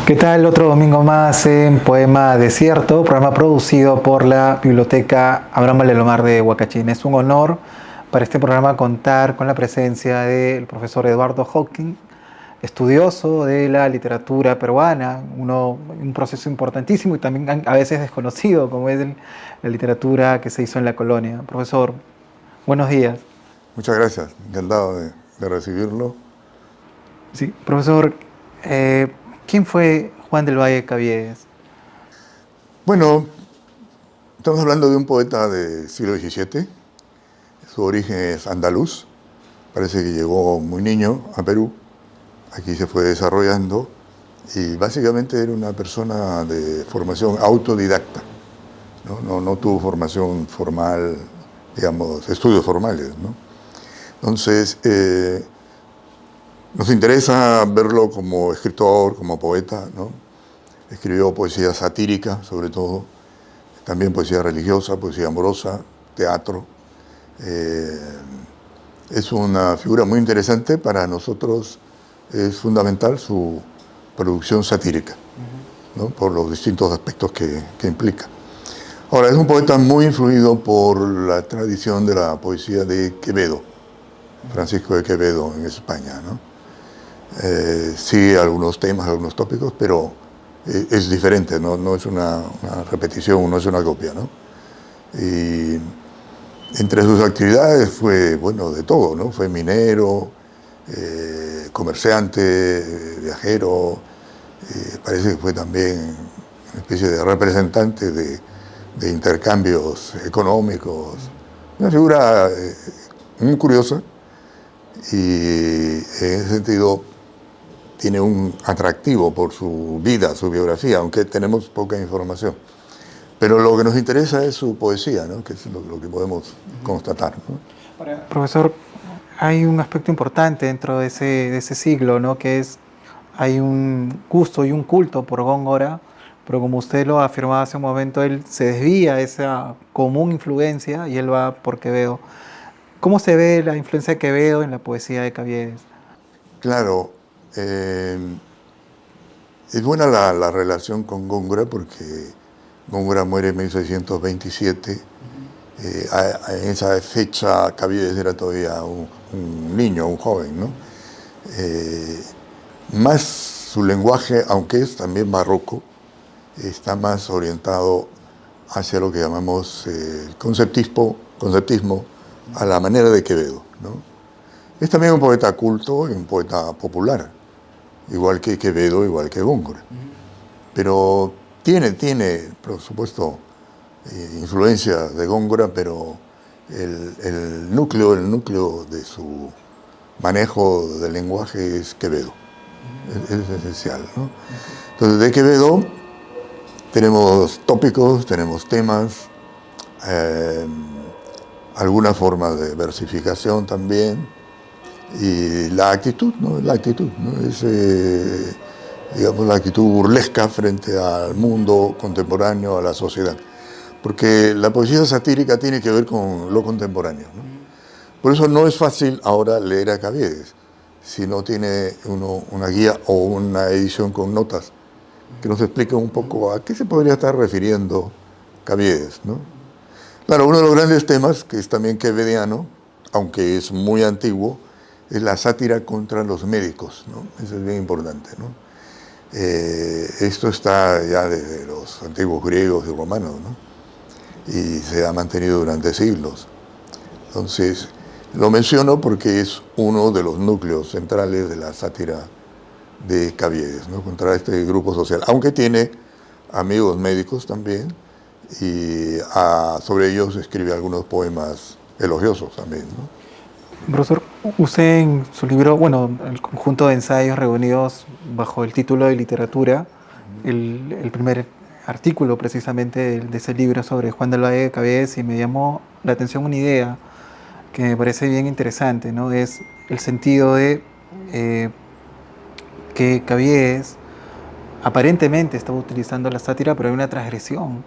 ¿Qué tal? Otro domingo más en Poema Desierto, programa producido por la Biblioteca Abraham Valdelomar de Huacachín. Es un honor para este programa contar con la presencia del profesor Eduardo Hawking, estudioso de la literatura peruana, un proceso importantísimo y también a veces desconocido, como es la literatura que se hizo en la colonia. Profesor, buenos días. Muchas gracias, encantado de recibirlo. Sí, profesor, eh, ¿quién fue Juan del Valle Caviedes? Bueno, estamos hablando de un poeta del siglo XVII, su origen es andaluz, parece que llegó muy niño a Perú, aquí se fue desarrollando y básicamente era una persona de formación autodidacta, no tuvo formación formal, digamos, estudios formales, ¿no? Entonces, nos interesa verlo como escritor, como poeta, ¿no? Escribió poesía satírica, sobre todo, también poesía religiosa, poesía amorosa, teatro. Eh, es una figura muy interesante. Para nosotros es fundamental su producción satírica, ¿no? Por los distintos aspectos que implica. Ahora, es un poeta muy influido por la tradición de la poesía de Quevedo, Francisco de Quevedo en España, ¿no? Sigue algunos temas, algunos tópicos, pero es diferente, no es una repetición, no es una copia, ¿no? Y entre sus actividades fue, bueno, de todo, ¿no? Fue minero, comerciante, viajero, parece que fue también una especie de representante de intercambios económicos. Una figura muy curiosa y en ese sentido tiene un atractivo por su vida, su biografía, aunque tenemos poca información. Pero lo que nos interesa es su poesía, ¿no? Que es lo que podemos constatar, ¿no? Profesor, hay un aspecto importante dentro de ese siglo, ¿no? Que es, hay un gusto y un culto por Góngora, pero como usted lo afirmaba hace un momento, él se desvía de esa común influencia y él va por Quevedo. ¿Cómo se ve la influencia de Quevedo en la poesía de Caviedes? Claro, eh, es buena la relación con Góngora porque Góngora muere en 1627. En esa fecha Caviedes era todavía un niño, un joven, ¿no? Eh, Más su lenguaje, aunque es también barroco, está más orientado hacia lo que llamamos conceptismo a la manera de Quevedo, ¿no? Es también un poeta culto y un poeta popular, igual que Quevedo, igual que Góngora. Pero tiene, por supuesto, influencia de Góngora, pero el núcleo de su manejo del lenguaje es Quevedo. Es esencial, ¿no? Entonces, de Quevedo tenemos tópicos, tenemos temas, eh, alguna forma de versificación también, y la actitud, ¿no? La actitud, ¿no? Es, digamos, la actitud burlesca frente al mundo contemporáneo, a la sociedad. Porque la poesía satírica tiene que ver con lo contemporáneo, ¿no? Por eso no es fácil ahora leer a Caviedes si no tiene uno una guía o una edición con notas que nos explique un poco a qué se podría estar refiriendo Caviedes, ¿no? Claro, uno de los grandes temas, que es también quevediano, aunque es muy antiguo, es la sátira contra los médicos, ¿no? Eso es bien importante, ¿no? Esto está ya desde los antiguos griegos y romanos, ¿no? Y se ha mantenido durante siglos. Entonces, lo menciono porque es uno de los núcleos centrales de la sátira de Caviedes, ¿no? Contra este grupo social, aunque tiene amigos médicos también, y sobre ellos escribe algunos poemas elogiosos también, ¿no? Profesor, usted en su libro, bueno, el conjunto de ensayos reunidos bajo el título de literatura, el primer artículo precisamente de ese libro sobre Juan del Valle de Caviedes, y me llamó la atención una idea que me parece bien interesante, ¿no? Es el sentido de eh, que Caviedes aparentemente estaba utilizando la sátira, pero hay una transgresión.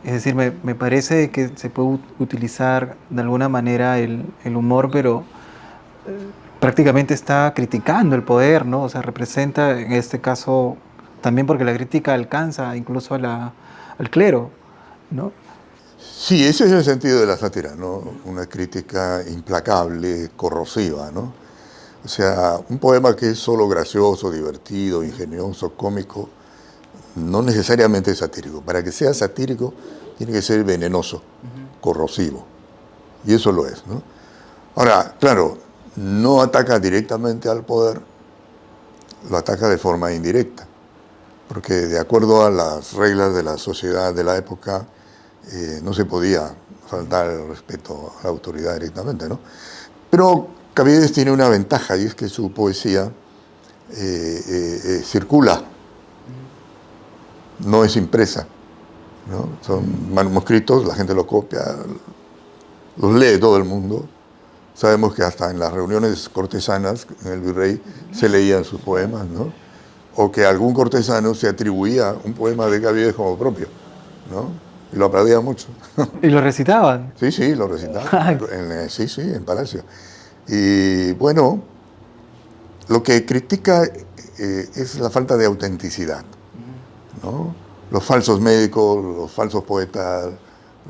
Es decir, me parece que se puede utilizar de alguna manera el humor, pero prácticamente está criticando el poder, ¿no? O sea, representa en este caso también porque la crítica alcanza incluso al clero, ¿no? Sí, ese es el sentido de la sátira, ¿no? Una crítica implacable, corrosiva, ¿no? O sea, un poema que es solo gracioso, divertido, ingenioso, cómico, no necesariamente es satírico. Para que sea satírico, tiene que ser venenoso, corrosivo. Y eso lo es, ¿no? Ahora, claro, no ataca directamente al poder, lo ataca de forma indirecta, porque de acuerdo a las reglas de la sociedad de la época, no se podía faltar el respeto a la autoridad directamente, ¿no? Pero Caviedes tiene una ventaja y es que su poesía circula, no es impresa, ¿no? Son manuscritos, la gente los copia, los lee todo el mundo. Sabemos que hasta en las reuniones cortesanas en el virrey se leían sus poemas, ¿no? O que algún cortesano se atribuía un poema de Caviedes como propio, ¿no? Y lo aplaudía mucho. Y lo recitaban. Sí, sí, lo recitaba. Sí, sí, en Palacio. Y bueno, lo que critica es la falta de autenticidad, ¿no? Los falsos médicos, los falsos poetas,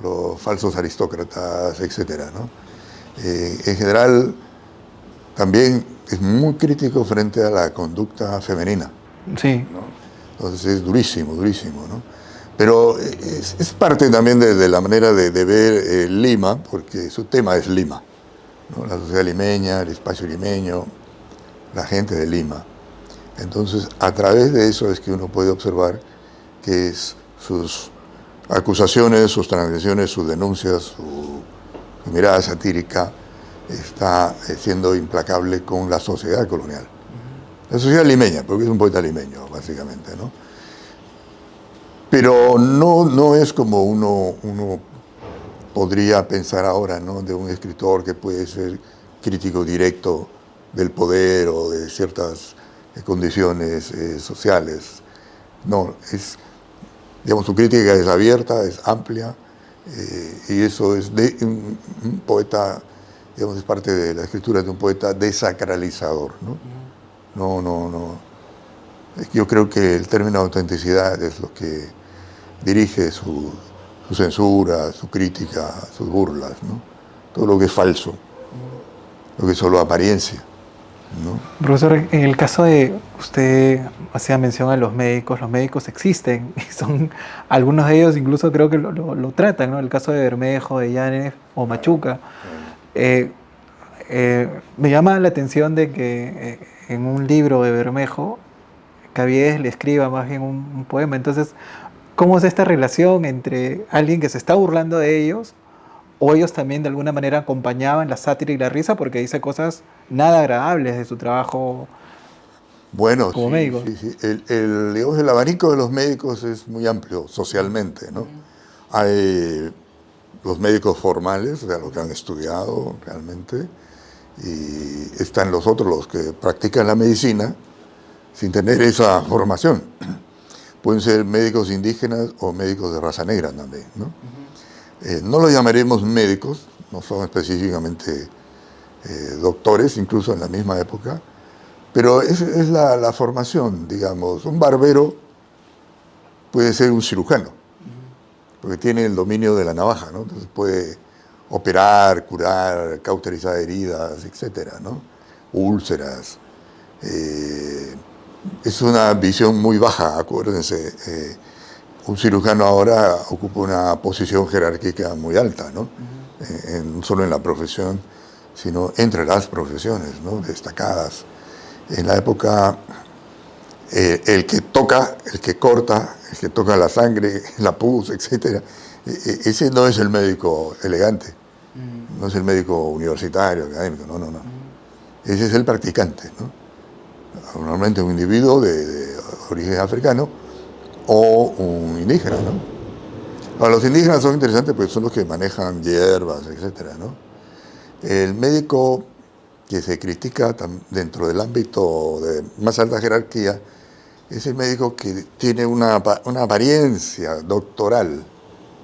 los falsos aristócratas, etcétera, ¿no? En general, también es muy crítico frente a la conducta femenina, Sí, ¿no? Entonces es durísimo, durísimo, ¿no? Pero es parte también de la manera de ver Lima, porque su tema es Lima, ¿no? La sociedad limeña, el espacio limeño, la gente de Lima. Entonces, a través de eso es que uno puede observar que sus acusaciones, sus transgresiones, sus denuncias, su mirada satírica está siendo implacable con la sociedad colonial. La sociedad limeña, porque es un poeta limeño, básicamente, ¿no? Pero no es como uno podría pensar ahora, ¿no? De un escritor que puede ser crítico directo del poder o de ciertas condiciones sociales. No, digamos, su crítica es abierta, es amplia, y eso es de un poeta, digamos, es parte de la escritura de un poeta desacralizador, ¿no? No. Yo creo que el término autenticidad es lo que dirige su censura, su crítica, sus burlas, ¿no? Todo lo que es falso, lo que es solo apariencia, ¿no? profesor, en el caso de usted hacía mención a los médicos existen y son algunos de ellos incluso creo que lo tratan, ¿no? El caso de Bermejo, de Yáñez o Machuca. Eh, Me llama la atención de que en un libro de Bermejo, Caviedes le escriba más bien un poema. Entonces, ¿cómo es esta relación entre alguien que se está burlando de ellos o ellos también de alguna manera acompañaban la sátira y la risa porque dice cosas nada agradables de su trabajo Bueno, como sí, médicos? sí, sí. Digamos, el abanico de los médicos es muy amplio socialmente, ¿no? Hay los médicos formales, o sea, los que han estudiado realmente, y están los otros, los que practican la medicina sin tener esa formación. Pueden ser médicos indígenas o médicos de raza negra también, ¿no? No los llamaremos médicos, no son específicamente doctores, incluso en la misma época, pero es la formación, digamos. Un barbero puede ser un cirujano, porque tiene el dominio de la navaja, ¿no? Entonces puede operar, curar, cauterizar heridas, etcétera, ¿no? Úlceras. Es una visión muy baja, acuérdense. Un cirujano ahora ocupa una posición jerárquica muy alta, ¿no? No solo en la profesión, sino entre las profesiones, ¿no? Destacadas. En la época, el que toca, el que corta, el que toca la sangre, la pus, etc., ese no es el médico elegante, no es el médico universitario, académico, no. Ese es el practicante, ¿no? Normalmente un individuo de origen africano o un indígena, ¿no? Ahora, los indígenas son interesantes porque son los que manejan hierbas, etcétera, ¿no? El médico que se critica dentro del ámbito de más alta jerarquía es el médico que tiene una apariencia doctoral,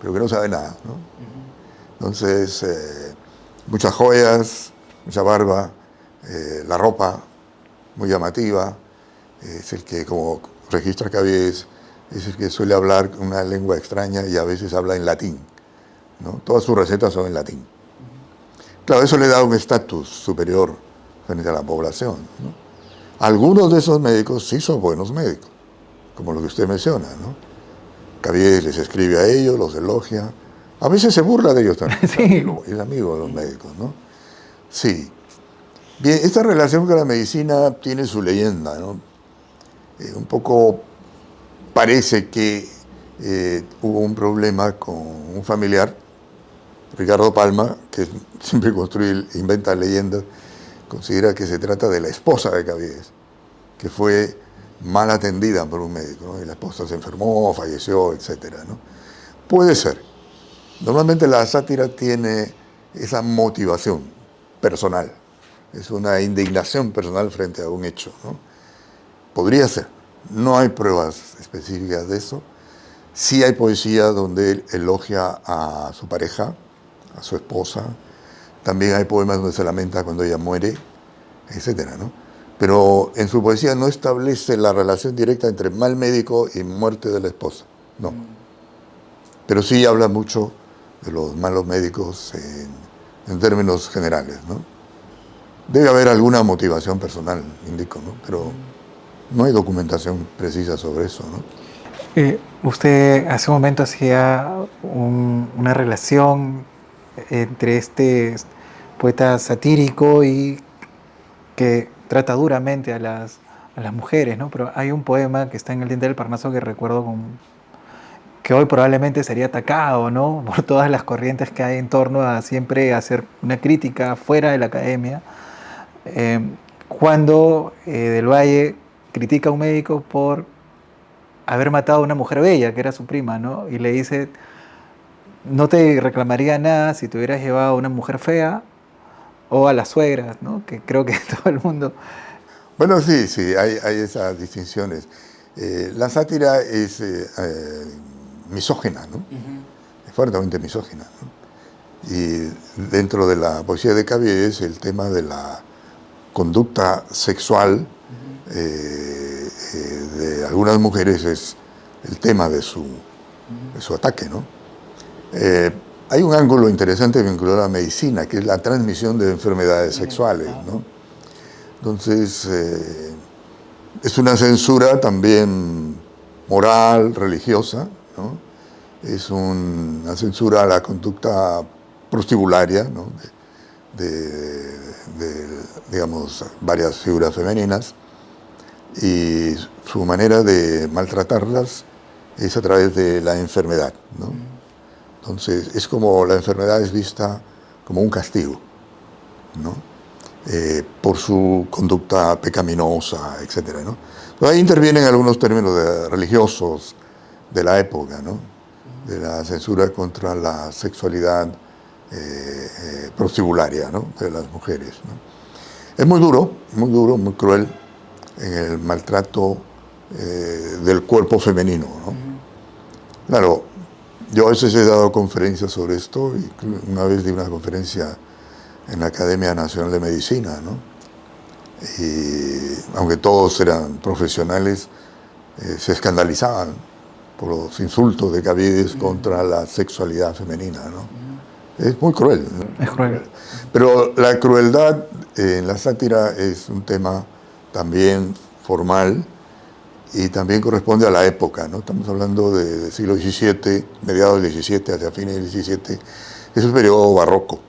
pero que no sabe nada, ¿no? Entonces, muchas joyas, mucha barba, la ropa muy llamativa, es el que como registra Caviedes es el que suele hablar una lengua extraña y a veces habla en latín, ¿no? Todas sus recetas son en latín. Claro, eso le da un estatus superior frente a la población, ¿no? Algunos de esos médicos sí son buenos médicos, como lo que usted menciona, ¿no? Caviedes les escribe a ellos, los elogia, a veces se burla de ellos también, Sí. es amigo de los médicos, ¿no? Sí. Bien, esta relación con la medicina tiene su leyenda, ¿no? Un poco parece que hubo un problema con un familiar, Ricardo Palma, que siempre inventa leyendas, considera que se trata de la esposa de Caviedes, que fue mal atendida por un médico, ¿no? Y la esposa se enfermó, falleció, etcétera, ¿no? Puede ser. Normalmente la sátira tiene esa motivación personal, es una indignación personal frente a un hecho, ¿no? Podría ser. No hay pruebas específicas de eso. Sí hay poesía donde él elogia a su pareja, a su esposa. También hay poemas donde se lamenta cuando ella muere, etcétera, ¿no? Pero en su poesía no establece la relación directa entre mal médico y muerte de la esposa. No. Pero sí habla mucho de los malos médicos en términos generales, ¿no? Debe haber alguna motivación personal, indico, ¿no? Pero no hay documentación precisa sobre eso, ¿no? Usted hace un momento hacía una relación entre este poeta satírico y que trata duramente a las mujeres, ¿no? Pero hay un poema que está en el Diente del Parnaso que recuerdo que hoy probablemente sería atacado, ¿no? Por todas las corrientes que hay en torno a siempre hacer una crítica fuera de la academia. Eh, cuando Del Valle critica a un médico por haber matado a una mujer bella, que era su prima, ¿no? Y le dice, no te reclamaría nada si te hubieras llevado a una mujer fea o a las suegras, ¿no? Que creo que todo el mundo... Bueno, sí, sí, hay esas distinciones. La sátira es misógina, ¿no? Es fuertemente misógina, ¿no? Y dentro de la poesía de Caviedes, el tema de la conducta sexual de algunas mujeres es el tema de su ataque, ¿no? Hay un ángulo interesante vinculado a la medicina, que es la transmisión de enfermedades sexuales, ¿no? Entonces, es una censura también moral, religiosa, ¿no? Es una censura a la conducta prostibularia, ¿no? Digamos, varias figuras femeninas, y su manera de maltratarlas es a través de la enfermedad, ¿no? Entonces, es como la enfermedad es vista como un castigo, ¿no? Por su conducta pecaminosa, etcétera, ¿no? Pero ahí intervienen algunos términos religiosos de la época, ¿no? De la censura contra la sexualidad prostibularia, ¿no? De las mujeres, ¿no? Es muy duro, muy cruel en el maltrato del cuerpo femenino, ¿no? Claro, yo a veces he dado conferencias sobre esto, y una vez di una conferencia en la Academia Nacional de Medicina, ¿no? Y aunque todos eran profesionales, se escandalizaban por los insultos de Caviedes contra la sexualidad femenina, ¿no? Es muy cruel, ¿no? Es cruel. Pero la crueldad en la sátira es un tema también formal y también corresponde a la época, ¿no? Estamos hablando del siglo XVII, mediados del XVII hacia fines del XVII. Es un periodo barroco,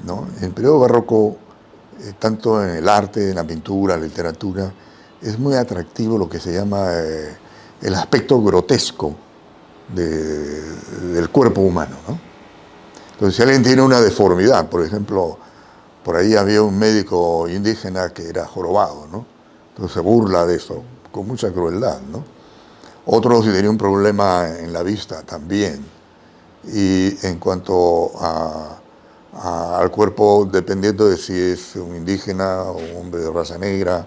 ¿no? En el periodo barroco, tanto en el arte, en la pintura, la literatura, es muy atractivo lo que se llama el aspecto grotesco del cuerpo humano, ¿no? Entonces, si alguien tiene una deformidad, por ejemplo, por ahí había un médico indígena que era jorobado, ¿no? Entonces se burla de eso con mucha crueldad, ¿no? Otro si tenía un problema en la vista también. Y en cuanto al cuerpo, dependiendo de si es un indígena o un hombre de raza negra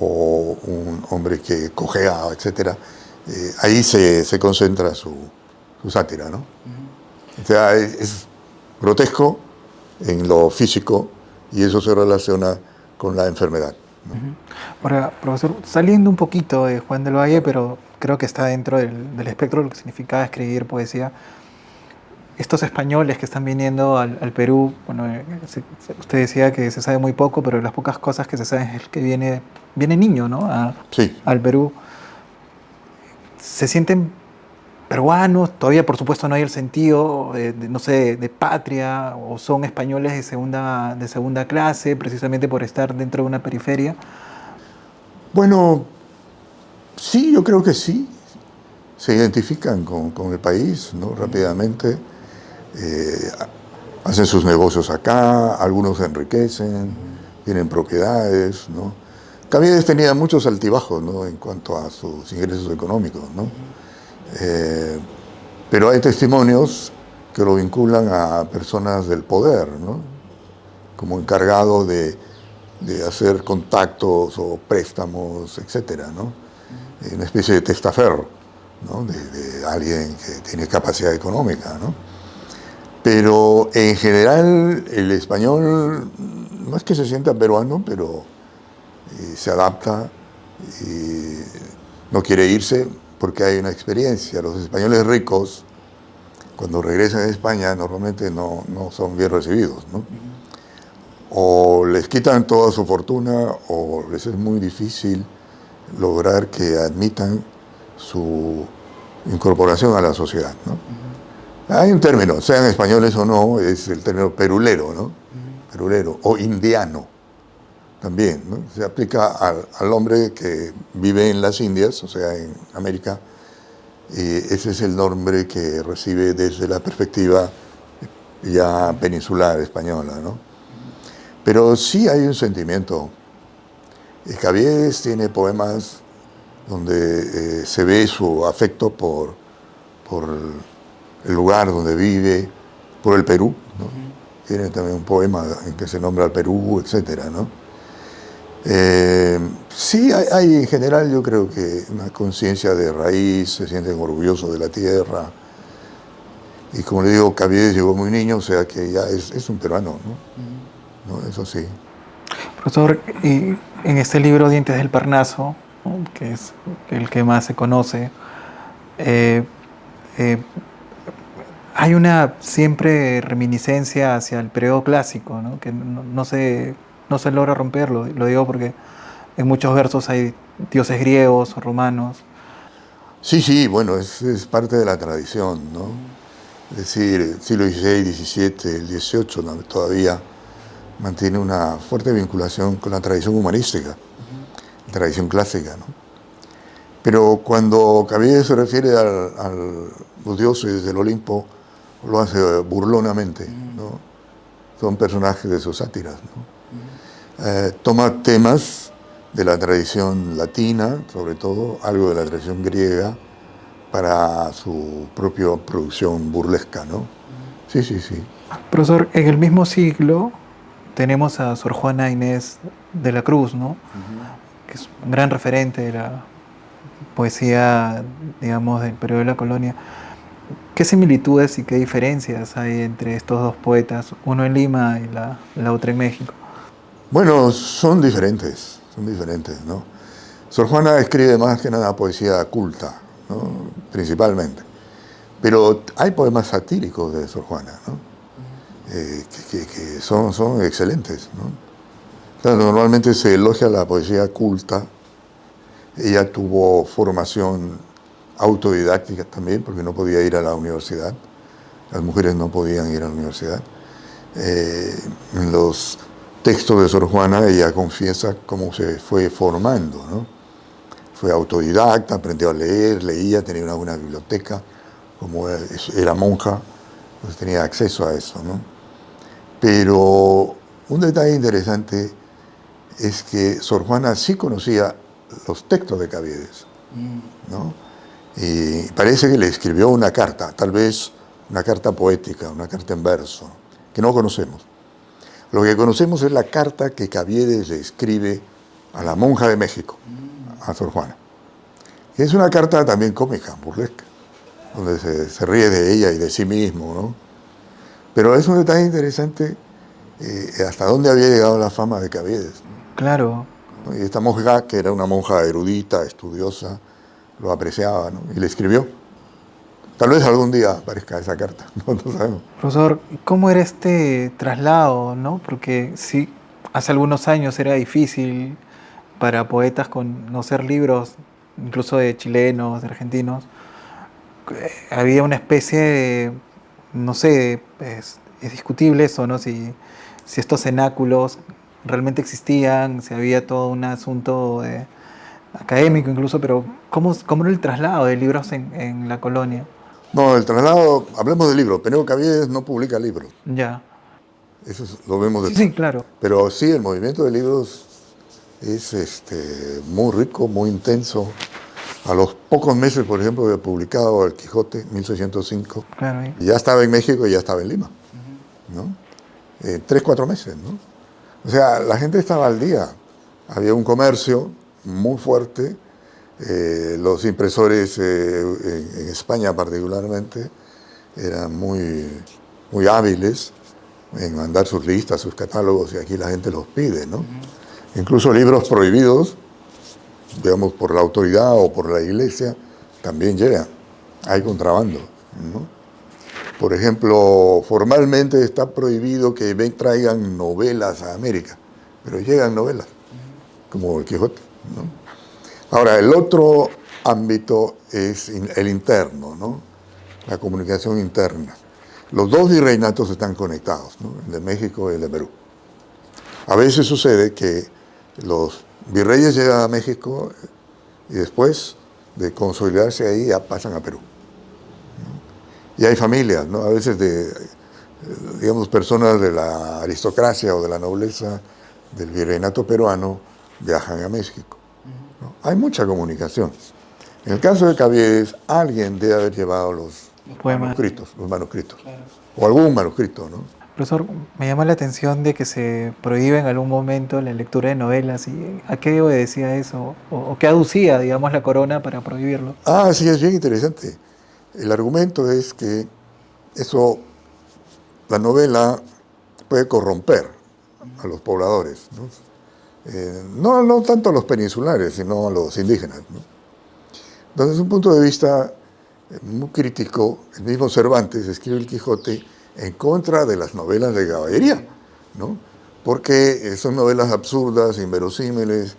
o un hombre que cojea, etcétera, ahí se concentra su sátira, ¿no? O sea, es grotesco en lo físico y eso se relaciona con la enfermedad. ¿no? Ahora, profesor, saliendo un poquito de Juan del Valle, pero creo que está dentro del espectro de lo que significaba escribir poesía, estos españoles que están viniendo al Perú, bueno, usted decía que se sabe muy poco, pero las pocas cosas que se saben es que viene niño, ¿no? Sí. Al Perú. Se sienten peruanos, todavía por supuesto no hay el sentido no sé, de patria, o son españoles de segunda clase, precisamente por estar dentro de una periferia. Bueno, sí, yo creo que sí. Se identifican con el país, ¿no? Rápidamente. Eh, hacen sus negocios acá, algunos se enriquecen, tienen propiedades, ¿no? Caviedes tenía muchos altibajos, ¿no? En cuanto a sus ingresos económicos, ¿no? Eh, pero hay testimonios que lo vinculan a personas del poder, ¿no? Como encargado de hacer contactos o préstamos, etcétera, ¿no? Una especie de testaferro, ¿no? De alguien que tiene capacidad económica, ¿no? Pero en general el español no es que se sienta peruano, pero se adapta y no quiere irse porque hay una experiencia. Los españoles ricos, cuando regresan a España, normalmente no son bien recibidos, ¿no? O les quitan toda su fortuna o les es muy difícil lograr que admitan su incorporación a la sociedad, ¿no? Hay un término, sean españoles o no, es el término perulero, ¿no? Perulero o indiano también, ¿no? Se aplica al hombre que vive en las Indias, o sea, en América, y ese es el nombre que recibe desde la perspectiva ya peninsular española, ¿no? Pero sí hay un sentimiento. Caviedes tiene poemas donde se ve su afecto por el lugar donde vive, por el Perú, ¿no? Tiene también un poema en que se nombra al Perú, etcétera, ¿no? Sí, hay en general, yo creo que una conciencia de raíz, se sienten orgullosos de la tierra. Y como le digo, Caviedes llegó muy niño, o sea que ya es un peruano, ¿no? ¿No? Eso sí. Profesor, y en este libro Dientes del Parnaso, ¿no? Que es el que más se conoce, eh, eh, hay una siempre reminiscencia hacia el periodo clásico, ¿no? Que no se logra romperlo. Lo digo porque en muchos versos hay dioses griegos o romanos. Sí, sí, bueno, es parte de la tradición, ¿no? Es decir, el siglo XVI, XVII, el XVIII todavía mantiene una fuerte vinculación con la tradición humanística, la tradición clásica, ¿no? Pero cuando Caviedes se refiere a los dioses del Olimpo, lo hace burlonamente, ¿no? Son personajes de sus sátiras, ¿no? Toma temas de la tradición latina, sobre todo, algo de la tradición griega, para su propia producción burlesca, ¿no? Sí, sí, sí. Profesor, en el mismo siglo tenemos a Sor Juana Inés de la Cruz, ¿no? Que es un gran referente de la poesía, digamos, del periodo de la colonia. ¿Qué similitudes y qué diferencias hay entre estos dos poetas, uno en Lima y la otra en México? Bueno, son diferentes, ¿no? Sor Juana escribe más que nada poesía culta, ¿no? Principalmente. Pero hay poemas satíricos de Sor Juana, ¿no? Que son excelentes, ¿no? Claro, normalmente se elogia la poesía culta. Ella tuvo formación autodidáctica también, porque no podía ir a la universidad. Las mujeres no podían ir a la universidad. En los textos de Sor Juana ella confiesa cómo se fue formando, ¿no? Fue autodidacta, aprendió a leer, leía, tenía una buena biblioteca, como era monja, pues tenía acceso a eso, ¿no? Pero un detalle interesante es que Sor Juana sí conocía los textos de Caviedes, ¿no? Y parece que le escribió una carta, tal vez una carta poética, una carta en verso, que no conocemos. Lo que conocemos es la carta que Caviedes le escribe a la monja de México, a Sor Juana. Que es una carta también cómica, burlesca, donde se ríe de ella y de sí mismo, ¿no? Pero es un detalle interesante hasta dónde había llegado la fama de Caviedes, ¿no? Claro, ¿no? Y esta monja, que era una monja erudita, estudiosa, lo apreciaba, ¿no? Y le escribió. Tal vez algún día aparezca esa carta, no sabemos. Profesor, ¿cómo era este traslado, no? Porque sí, hace algunos años era difícil para poetas conocer libros, incluso de chilenos, de argentinos. Había una especie de, no sé, es discutible eso, ¿no? Si estos cenáculos realmente existían, si había todo un asunto académico incluso, pero ¿cómo era el traslado de libros en la colonia? No, el traslado, hablemos de libros. Peneo Caviedes no publica libros, Ya. eso lo vemos Sí, después. sí, claro. Pero sí, el movimiento de libros es muy rico, muy intenso. A los pocos meses, por ejemplo, de publicado El Quijote, 1605, Claro, ahí. ya estaba en México y ya estaba en Lima, ¿no? 3, 4 meses, ¿no? O sea, la gente estaba al día. Había un comercio muy fuerte. Los impresores en España particularmente eran muy hábiles en mandar sus listas, sus catálogos, y aquí la gente los pide, ¿no? Incluso libros prohibidos, digamos, por la autoridad o por la iglesia, también llegan. Hay contrabando, ¿no? Por ejemplo, formalmente está prohibido que traigan novelas a América, pero llegan novelas, como El Quijote, ¿no? Ahora, el otro ámbito es el interno, ¿no? La comunicación interna. Los dos virreinatos están conectados, ¿no? El de México y el de Perú. A veces sucede que los virreyes llegan a México y después de consolidarse ahí ya pasan a Perú, ¿no? Y hay familias, ¿no? A veces digamos, personas de la aristocracia o de la nobleza del virreinato peruano viajan a México, ¿no? Hay mucha comunicación. En el caso de Caviedes, alguien debe haber llevado los Poemas. manuscritos, Claro. o algún manuscrito, ¿no? Profesor, me llama la atención de que se prohíbe en algún momento la lectura de novelas. ¿Y a qué obedecía eso? ¿O qué aducía, digamos, la corona para prohibirlo? Ah, sí, es bien interesante. El argumento es que eso, la novela puede corromper a los pobladores, ¿no? No tanto a los peninsulares, sino a los indígenas, ¿no? Entonces, desde un punto de vista muy crítico, el mismo Cervantes escribe El Quijote en contra de las novelas de caballería, ¿no? Porque son novelas absurdas, inverosímiles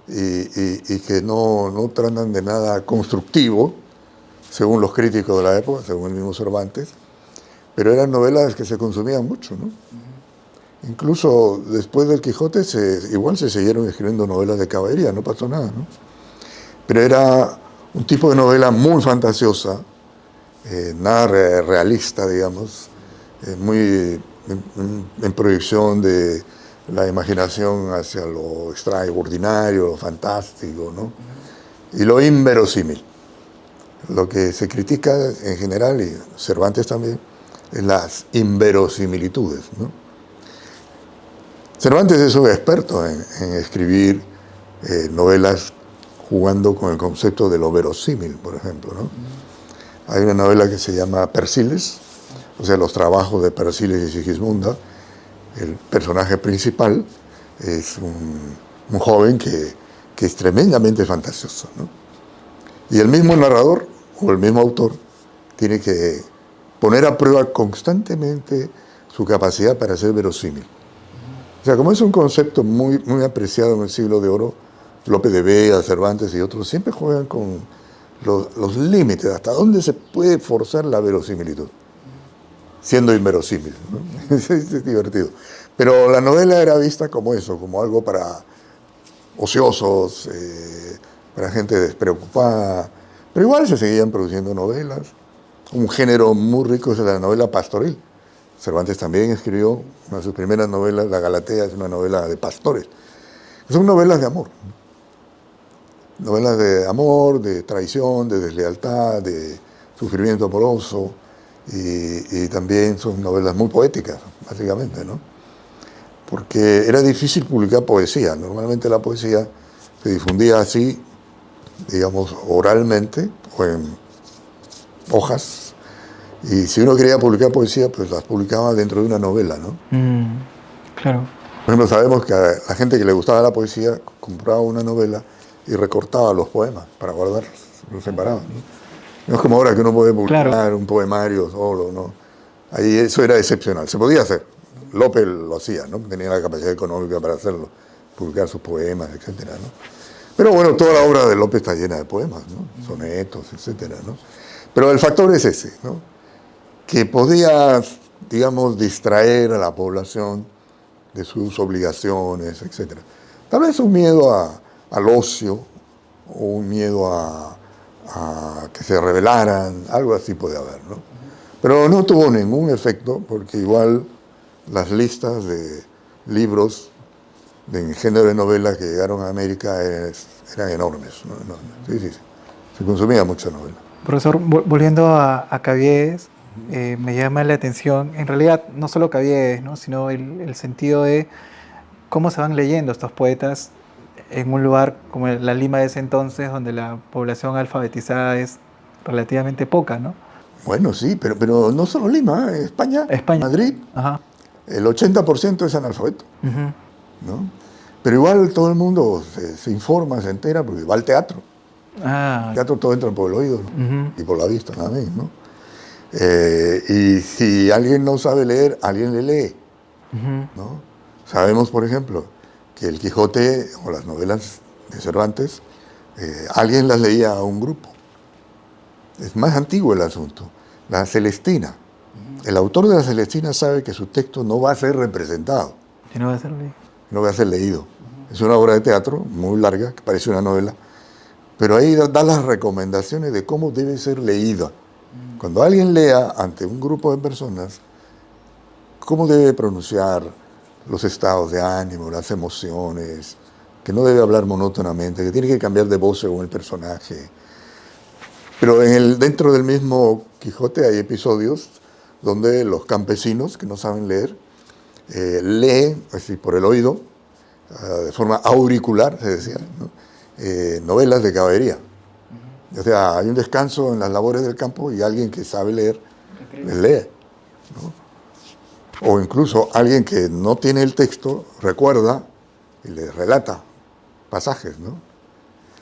y que no tratan de nada constructivo, según los críticos de la época, según el mismo Cervantes, pero eran novelas que se consumían mucho, ¿no? Incluso después del Quijote igual se siguieron escribiendo novelas de caballería, no pasó nada, ¿no? Pero era un tipo de novela muy fantasiosa, nada realista, digamos, muy en proyección de la imaginación hacia lo extraordinario, lo fantástico, ¿no? Y lo inverosímil. Lo que se critica en general, y Cervantes también, es las inverosimilitudes, ¿no? Cervantes es un experto en escribir novelas jugando con el concepto de lo verosímil, por ejemplo, ¿no? Hay una novela que se llama Persiles, o sea, los trabajos de Persiles y Sigismunda. El personaje principal es un joven que es tremendamente fantasioso, ¿no? Y el mismo narrador o el mismo autor tiene que poner a prueba constantemente su capacidad para ser verosímil. O sea, como es un concepto muy apreciado en el Siglo de Oro, Lope de Vega, Cervantes y otros siempre juegan con los límites, hasta dónde se puede forzar la verosimilitud, siendo inverosímil, ¿no? Es divertido. Pero la novela era vista como eso, como algo para ociosos, para gente despreocupada. Pero igual se seguían produciendo novelas. Un género muy rico es la novela pastoril. Cervantes también escribió una de sus primeras novelas, La Galatea, es una novela de pastores. Son novelas de amor. Novelas de amor, de traición, de deslealtad, de sufrimiento amoroso. Y también son novelas muy poéticas, básicamente, ¿no? Porque era difícil publicar poesía. Normalmente la poesía se difundía así, digamos, oralmente o en hojas. Y si uno quería publicar poesía, pues las publicaba dentro de una novela, ¿no? Claro. Por ejemplo, sabemos que a la gente que le gustaba la poesía compraba una novela y recortaba los poemas para guardarlos, los separaba, ¿no? No es como ahora que uno puede Claro, publicar un poemario solo, ¿no? Ahí eso era excepcional, se podía hacer. López lo hacía, ¿no? Tenía la capacidad económica para hacerlo, publicar sus poemas, etcétera, ¿no? Pero bueno, toda la obra de López está llena de poemas, ¿no? Sonetos, etcétera, ¿no? Pero el factor es ese, ¿no? Que podía, digamos, distraer a la población de sus obligaciones, etcétera. Tal vez un miedo al ocio o un miedo a que se rebelaran, algo así puede haber, ¿no? Pero no tuvo ningún efecto porque igual las listas de libros de género de novela que llegaron a América eran enormes, ¿no? Enormes. Sí, sí, sí. Se consumía mucha novela. profesor, volviendo a Caviedes, me llama la atención, en realidad no solo Caviedes, ¿no? Sino el sentido de cómo se van leyendo estos poetas en un lugar como la Lima de ese entonces, donde la población alfabetizada es relativamente poca, ¿no? Bueno, sí, pero no solo Lima, España, España. Madrid, Ajá. el 80% es analfabeto, Ujú. ¿no? Pero igual todo el mundo se informa, se entera, porque va al teatro. El Ah, teatro todo entra por el oído, ¿no? ujú, Y por la vista también, ¿no? Y si alguien no sabe leer, alguien le lee, ujú. ¿no? Sabemos, por ejemplo, que el Quijote o las novelas de Cervantes, alguien las leía a un grupo. Es más antiguo el asunto. La Celestina. El autor de la Celestina sabe que su texto no va a ser representado, Si no va a ser ley. no va a ser leído. Es una obra de teatro muy larga, que parece una novela, pero ahí da las recomendaciones de cómo debe ser leída. Cuando alguien lea ante un grupo de personas, cómo debe pronunciar los estados de ánimo, las emociones, que no debe hablar monótonamente, que tiene que cambiar de voz según el personaje. Pero dentro del mismo Quijote hay episodios donde los campesinos que no saben leer leen, es decir, por el oído, de forma auricular, se decía, ¿no? Novelas de caballería. O sea, hay un descanso en las labores del campo y alguien que sabe leer les lee. O incluso alguien que no tiene el texto recuerda y les relata pasajes, ¿no?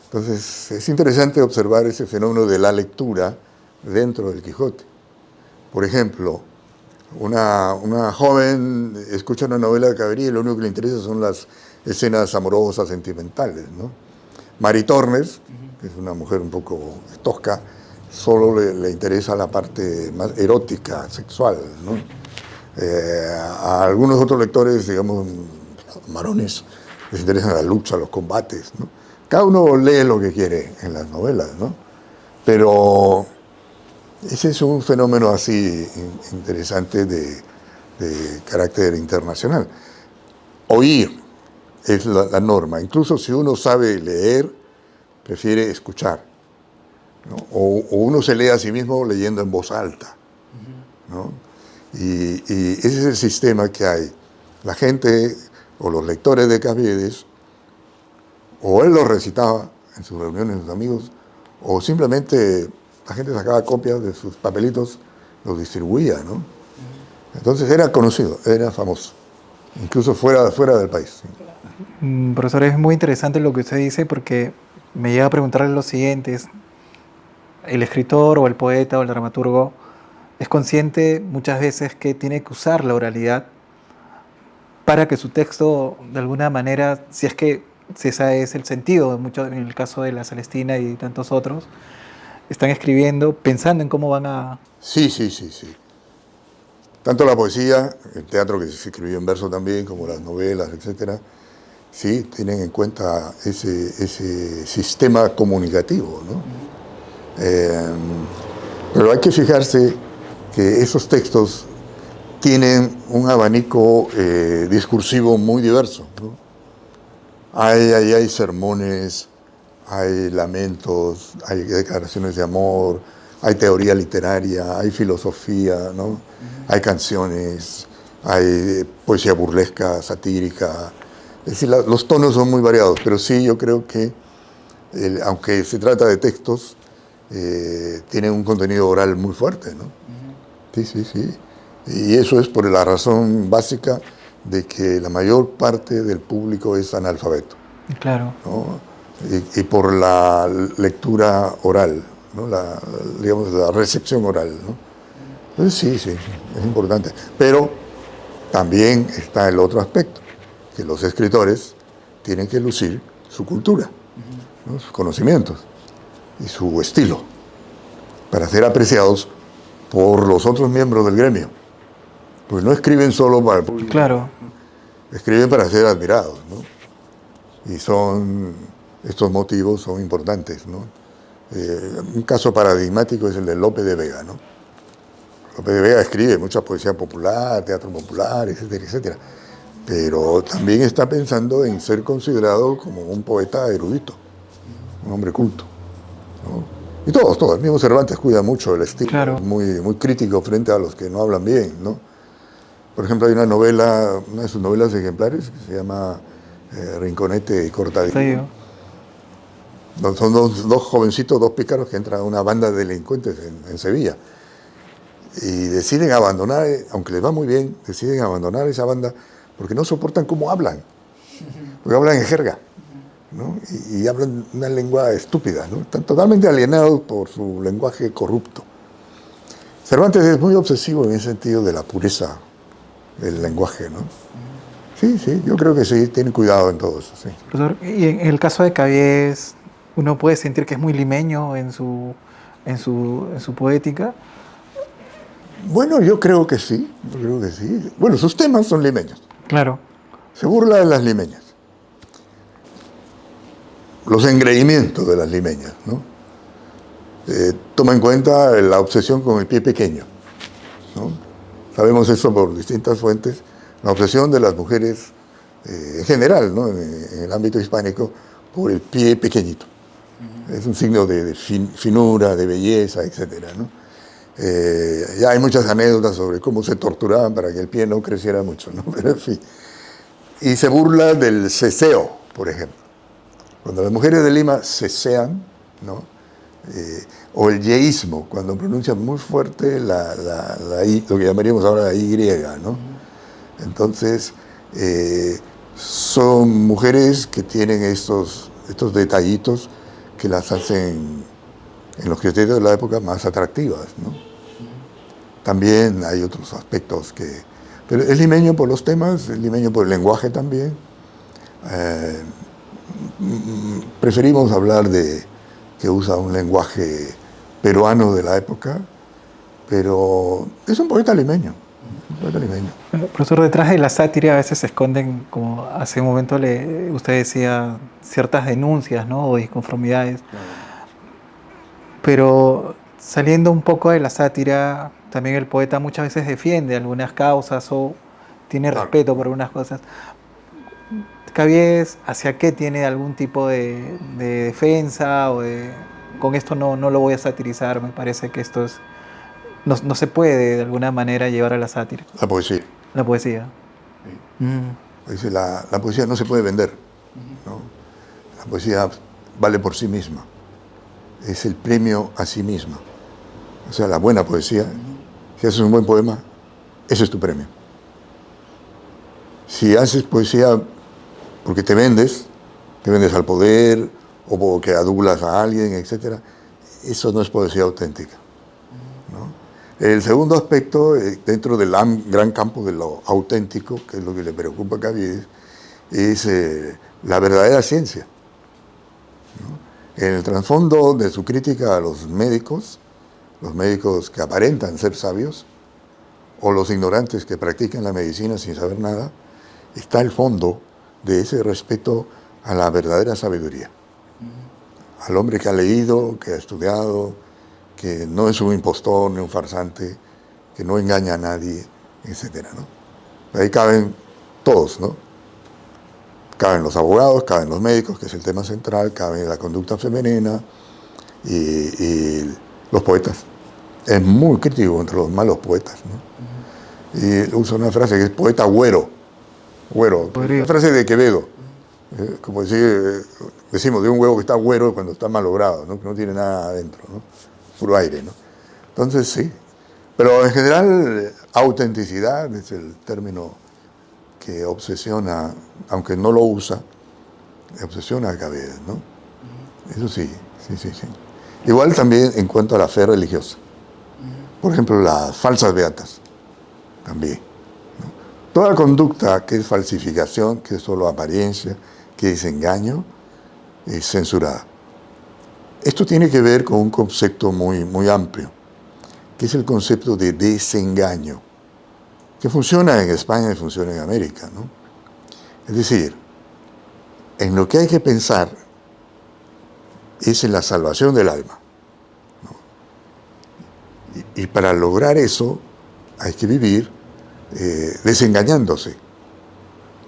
Entonces es interesante observar ese fenómeno de la lectura dentro del Quijote. Por ejemplo, una joven escucha una novela de caballería y lo único que le interesa son las escenas amorosas, sentimentales, ¿no? Maritornes, que es una mujer un poco tosca, solo le interesa la parte más erótica, sexual, ¿no? A algunos otros lectores, digamos, varones, les interesan la lucha, los combates, ¿no? Cada uno lee lo que quiere en las novelas, ¿no? Pero ese es un fenómeno así interesante de carácter internacional. Oír es la norma. Incluso si uno sabe leer, prefiere escuchar, ¿no? O uno se lee a sí mismo leyendo en voz alta, ¿no? Y ese es el sistema que hay. La gente o los lectores de Caviedes, o él lo recitaba en sus reuniones con sus amigos, o simplemente la gente sacaba copias de sus papelitos, los distribuía, ¿no? Entonces era conocido, era famoso, incluso fuera del país. Profesor, es muy interesante lo que usted dice porque me llega a preguntarle lo siguiente. El escritor o el poeta o el dramaturgo es consciente muchas veces que tiene que usar la oralidad para que su texto, de alguna manera, si ese es el sentido, mucho, en el caso de la Celestina y tantos otros, están escribiendo pensando en cómo van a... Sí, sí, sí, sí. Tanto la poesía, el teatro que se escribió en verso también, como las novelas, etcétera, sí, tienen en cuenta ese sistema comunicativo, ¿no? Pero hay que fijarse que esos textos tienen un abanico discursivo muy diverso, ¿no? Hay sermones, hay lamentos, hay declaraciones de amor, hay teoría literaria, hay filosofía, ¿no? Hay canciones, hay poesía burlesca, satírica. Es decir, los tonos son muy variados, pero sí yo creo que, aunque se trata de textos, tienen un contenido oral muy fuerte, ¿no? Sí, sí, sí. Y eso es por la razón básica de que la mayor parte del público es analfabeto, Claro. ¿no? Y por la lectura oral, ¿no? Digamos, la recepción oral, ¿no? Entonces sí, es importante. Pero también está el otro aspecto, que los escritores tienen que lucir su cultura, ¿no? Sus conocimientos y su estilo, para ser apreciados por los otros miembros del gremio. Pues no escriben solo para el público, Claro. escriben para ser admirados, ¿no? Y estos motivos son importantes, ¿no? Un caso paradigmático es el de Lope de Vega, ¿no? Lope de Vega escribe mucha poesía popular, teatro popular, etcétera, etcétera. Pero también está pensando en ser considerado como un poeta erudito, un hombre culto, ¿no? Y todos, el mismo Cervantes cuida mucho el estilo, Claro. es muy crítico frente a los que no hablan bien, ¿no? Por ejemplo, hay una novela, una de sus novelas ejemplares, que se llama Rinconete y Cortadillo. Te digo. Son dos jovencitos, dos pícaros que entran a una banda de delincuentes en Sevilla. Y deciden abandonar, aunque les va muy bien, deciden abandonar esa banda porque no soportan cómo hablan. Porque hablan en jerga, ¿no? Y hablan una lengua estúpida, ¿no? Están totalmente alienados por su lenguaje corrupto. Cervantes es muy obsesivo en ese sentido de la pureza del lenguaje, ¿no? Sí, yo creo que sí, tiene cuidado en todo eso, sí. Profesor, y en el caso de Cabies, uno puede sentir que es muy limeño en su poética. Bueno, yo creo que sí. Bueno, sus temas son limeños. Claro. Se burla de las limeñas. Los engreimientos de las limeñas, ¿no? Toma en cuenta la obsesión con el pie pequeño, ¿no? Sabemos eso por distintas fuentes. La obsesión de las mujeres, en general, ¿no? En el ámbito hispánico, por el pie pequeñito. Es un signo de finura, de belleza, etcétera, ¿no? Ya hay muchas anécdotas sobre cómo se torturaban para que el pie no creciera mucho, ¿no? Pero en fin. Y se burla del ceseo, por ejemplo. Cuando las mujeres de Lima cesean, ¿no? O el yeísmo, cuando pronuncian muy fuerte la I, lo que llamaríamos ahora la Y, ¿no? Entonces, son mujeres que tienen estos detallitos que las hacen, en los criterios de la época, más atractivas, ¿no? También hay otros aspectos pero es limeño por los temas, es limeño por el lenguaje también. Preferimos hablar de que usa un lenguaje peruano de la época, pero es un poeta limeño. Profesor, detrás de la sátira a veces se esconden, como hace un momento usted decía, ciertas denuncias, ¿no? O disconformidades. Pero saliendo un poco de la sátira, también el poeta muchas veces defiende algunas causas o tiene respeto por algunas cosas. ¿Cabies hacia qué tiene algún tipo de defensa o con esto no lo voy a satirizar? Me parece que no se puede de alguna manera llevar a la sátira. La poesía. La poesía. Sí. Dice, la poesía no se puede vender, ¿no? La poesía vale por sí misma. Es el premio a sí misma. O sea, la buena poesía, si haces un buen poema, ese es tu premio. Si haces poesía porque te vendes al poder o porque adulas a alguien, etc., eso no es poesía auténtica, ¿no? El segundo aspecto, dentro del gran campo de lo auténtico, que es lo que le preocupa a Cabies, es la verdadera ciencia, ¿no? En el trasfondo de su crítica a los médicos que aparentan ser sabios, o los ignorantes que practican la medicina sin saber nada, está el fondo de ese respeto a la verdadera sabiduría. Al hombre que ha leído, que ha estudiado, que no es un impostor ni un farsante, que no engaña a nadie, etc., ¿no? Ahí caben todos, ¿no? Caben los abogados, caben los médicos, que es el tema central, cabe la conducta femenina y los poetas. Es muy crítico entre los malos poetas, ¿no? Y usa una frase que es poeta güero, una frase de Quevedo, como decimos de un huevo que está güero cuando está malogrado, ¿no? Que no tiene nada adentro, ¿no? Puro aire, ¿no? Entonces sí, pero en general autenticidad es el término que obsesiona, aunque no lo usa, obsesiona a Caviedes, ¿no? Eso sí, sí, sí, sí. Igual también en cuanto a la fe religiosa. Por ejemplo, las falsas beatas, también. Toda conducta que es falsificación, que es solo apariencia, que es engaño, es censurada. Esto tiene que ver con un concepto muy, muy amplio, que es el concepto de desengaño, que funciona en España y funciona en América, ¿no? Es decir, en lo que hay que pensar es en la salvación del alma, ¿no? Y para lograr eso hay que vivir desengañándose,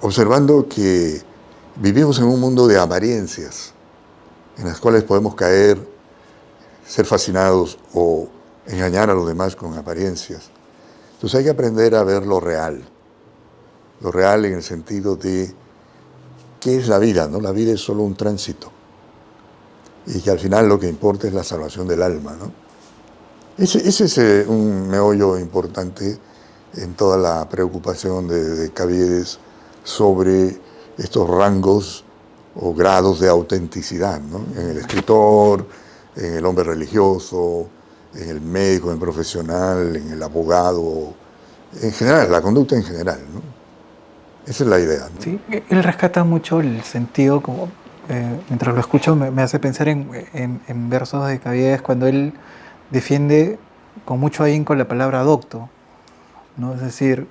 observando que vivimos en un mundo de apariencias, en las cuales podemos caer, ser fascinados o engañar a los demás con apariencias. Entonces hay que aprender a ver lo real en el sentido de qué es la vida, ¿no? La vida es solo un tránsito y que al final lo que importa es la salvación del alma, ¿no? Ese es un meollo importante en toda la preocupación de Caviedes sobre estos rangos o grados de autenticidad, ¿no? En el escritor, en el hombre religioso, en el médico, en el profesional, en el abogado, en general, la conducta en general, ¿no? Esa es la idea, ¿no? Sí, él rescata mucho el sentido, como mientras lo escucho me hace pensar en versos de Caviedes cuando él defiende con mucho ahínco la palabra docto, ¿no? Es decir,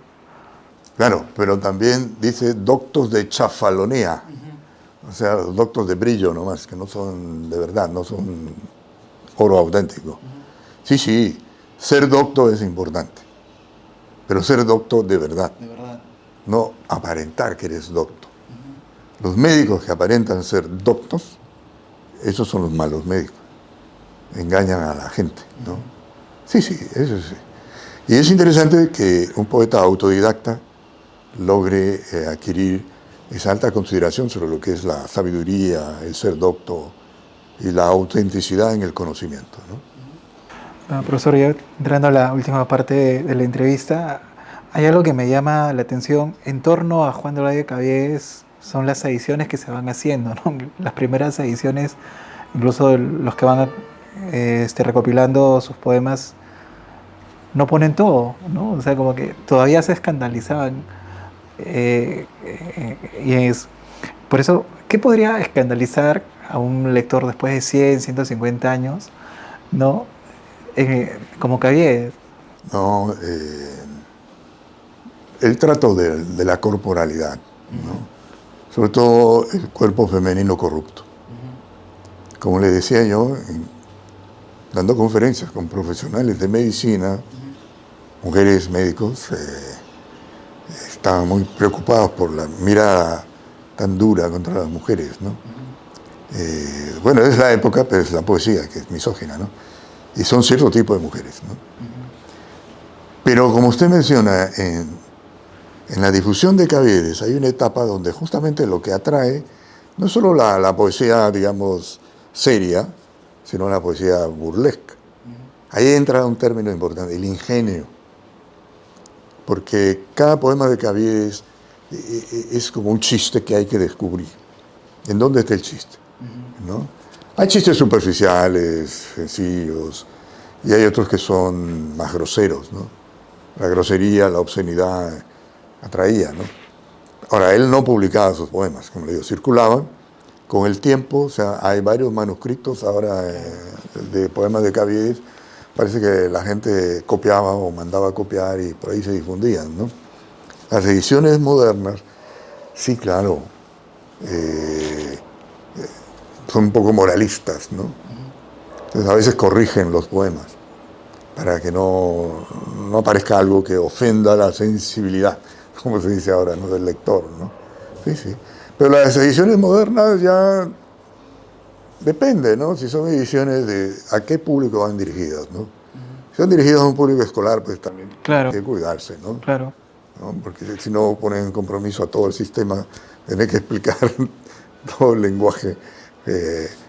Claro, pero también dice doctos de chafalonea, o sea, doctos de brillo nomás, que no son de verdad, no son oro auténtico. Sí, sí, ser docto es importante, pero ser docto de verdad, no aparentar que eres docto. Los médicos que aparentan ser doctos, esos son los malos médicos, engañan a la gente, ¿no? Sí, sí, eso sí. Y es interesante que un poeta autodidacta logre adquirir esa alta consideración sobre lo que es la sabiduría, el ser docto y la autenticidad en el conocimiento, ¿no? profesor, ya entrando a la última parte de la entrevista, hay algo que me llama la atención en torno a Juan de Olaya Caviedes, son las ediciones que se van haciendo, ¿no? Las primeras ediciones, incluso los que van recopilando sus poemas, no ponen todo, ¿no? O sea, como que todavía se escandalizaban. Y es por eso, ¿qué podría escandalizar a un lector después de 100, 150 años, ¿no? Como Caviedes. No, el trato de la corporalidad, ¿no? Sobre todo el cuerpo femenino corrupto. Como le decía yo, dando conferencias con profesionales de medicina, mujeres médicos, estaban muy preocupados por la mirada tan dura contra las mujeres, ¿no? Bueno, es la época, pero es la poesía, que es misógina, ¿no? Y son cierto tipo de mujeres, ¿no? Pero como usted menciona, en la difusión de Caviedes hay una etapa donde justamente lo que atrae no es solo la poesía, digamos, seria, sino la poesía burlesca. Ahí entra un término importante, el ingenio. Porque cada poema de Caviedes es como un chiste que hay que descubrir. ¿En dónde está el chiste? ¿No? Hay chistes superficiales, sencillos, y hay otros que son más groseros, ¿no? La grosería, la obscenidad atraía, ¿no? Ahora, él no publicaba sus poemas, como le digo, circulaban con el tiempo, o sea, hay varios manuscritos ahora de poemas de Caviedes. Parece que la gente copiaba o mandaba a copiar y por ahí se difundían, ¿no? Las ediciones modernas, sí, claro, son un poco moralistas, ¿no? Entonces a veces corrigen los poemas para que no aparezca algo que ofenda la sensibilidad, como se dice ahora, ¿no? Del lector, ¿no? Sí, sí. Pero las ediciones modernas ya depende, ¿no? Si son ediciones de a qué público van dirigidas, ¿no? Si van dirigidas a un público escolar, pues también Claro, hay que cuidarse, ¿no? claro. ¿No? Porque si no ponen en compromiso a todo el sistema, tener que explicar todo el lenguaje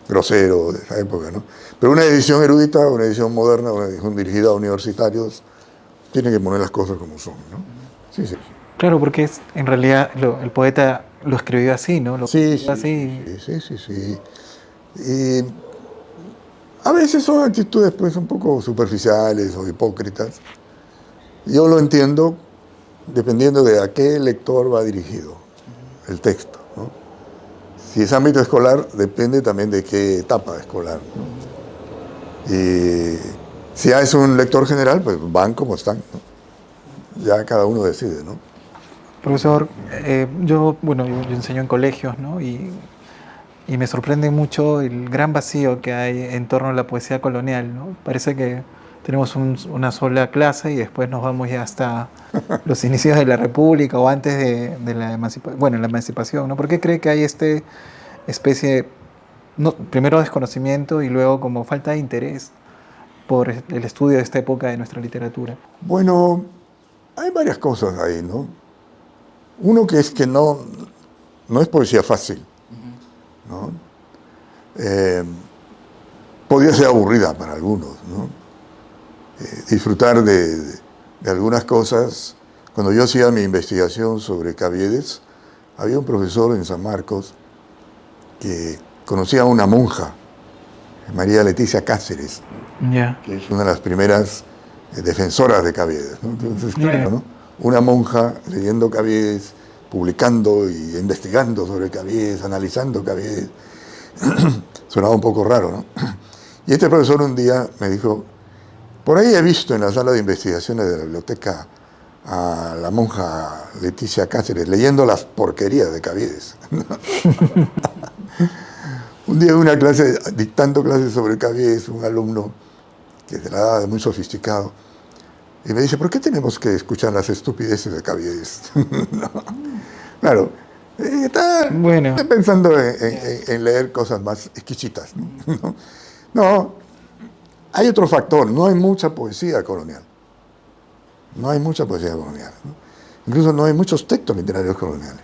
grosero de esa época, ¿no? Pero una edición erudita, una edición moderna, una edición dirigida a universitarios, tiene que poner las cosas como son, ¿no? Sí, sí. Claro, porque en realidad el poeta lo escribió así, ¿no? Lo Sí, escribió sí, sí, así. sí, sí, sí, sí. Y a veces son actitudes pues un poco superficiales o hipócritas. Yo lo entiendo dependiendo de a qué lector va dirigido el texto, ¿no? Si es ámbito escolar, depende también de qué etapa escolar, ¿no? Y si ya es un lector general, pues van como están, ¿no? Ya cada uno decide, ¿no? Profesor, yo enseño en colegios, ¿no? Y me sorprende mucho el gran vacío que hay en torno a la poesía colonial, ¿no? Parece que tenemos una sola clase y después nos vamos ya hasta los inicios de la República o antes de la la emancipación, ¿no? ¿Por qué cree que hay especie, no, primero desconocimiento y luego como falta de interés por el estudio de esta época de nuestra literatura? Bueno, hay varias cosas ahí, ¿no? Uno que es que no es poesía fácil, ¿no? Eh, Podría ser aburrida para algunos, ¿no? Disfrutar de algunas cosas. Cuando yo hacía mi investigación sobre Caviedes, había un profesor en San Marcos que conocía a una monja, María Leticia Cáceres, Ya. que es una de las primeras defensoras de Caviedes, ¿no? Entonces, Mire, claro, ¿no? Una monja leyendo Caviedes, publicando y investigando sobre Caviedes, analizando Caviedes, sonaba un poco raro, ¿no? Y este profesor un día me dijo, por ahí he visto en la sala de investigaciones de la biblioteca a la monja Leticia Cáceres leyendo las porquerías de Caviedes. Un día en una clase, dictando clases sobre Caviedes, un alumno que se la daba de muy sofisticado, y me dice, ¿por qué tenemos que escuchar las estupideces de Caviedes? No. Claro, bueno, está pensando en leer cosas más exquisitas. ¿No? No, hay otro factor, no hay mucha poesía colonial. No hay mucha poesía colonial, ¿no? Incluso no hay muchos textos literarios coloniales.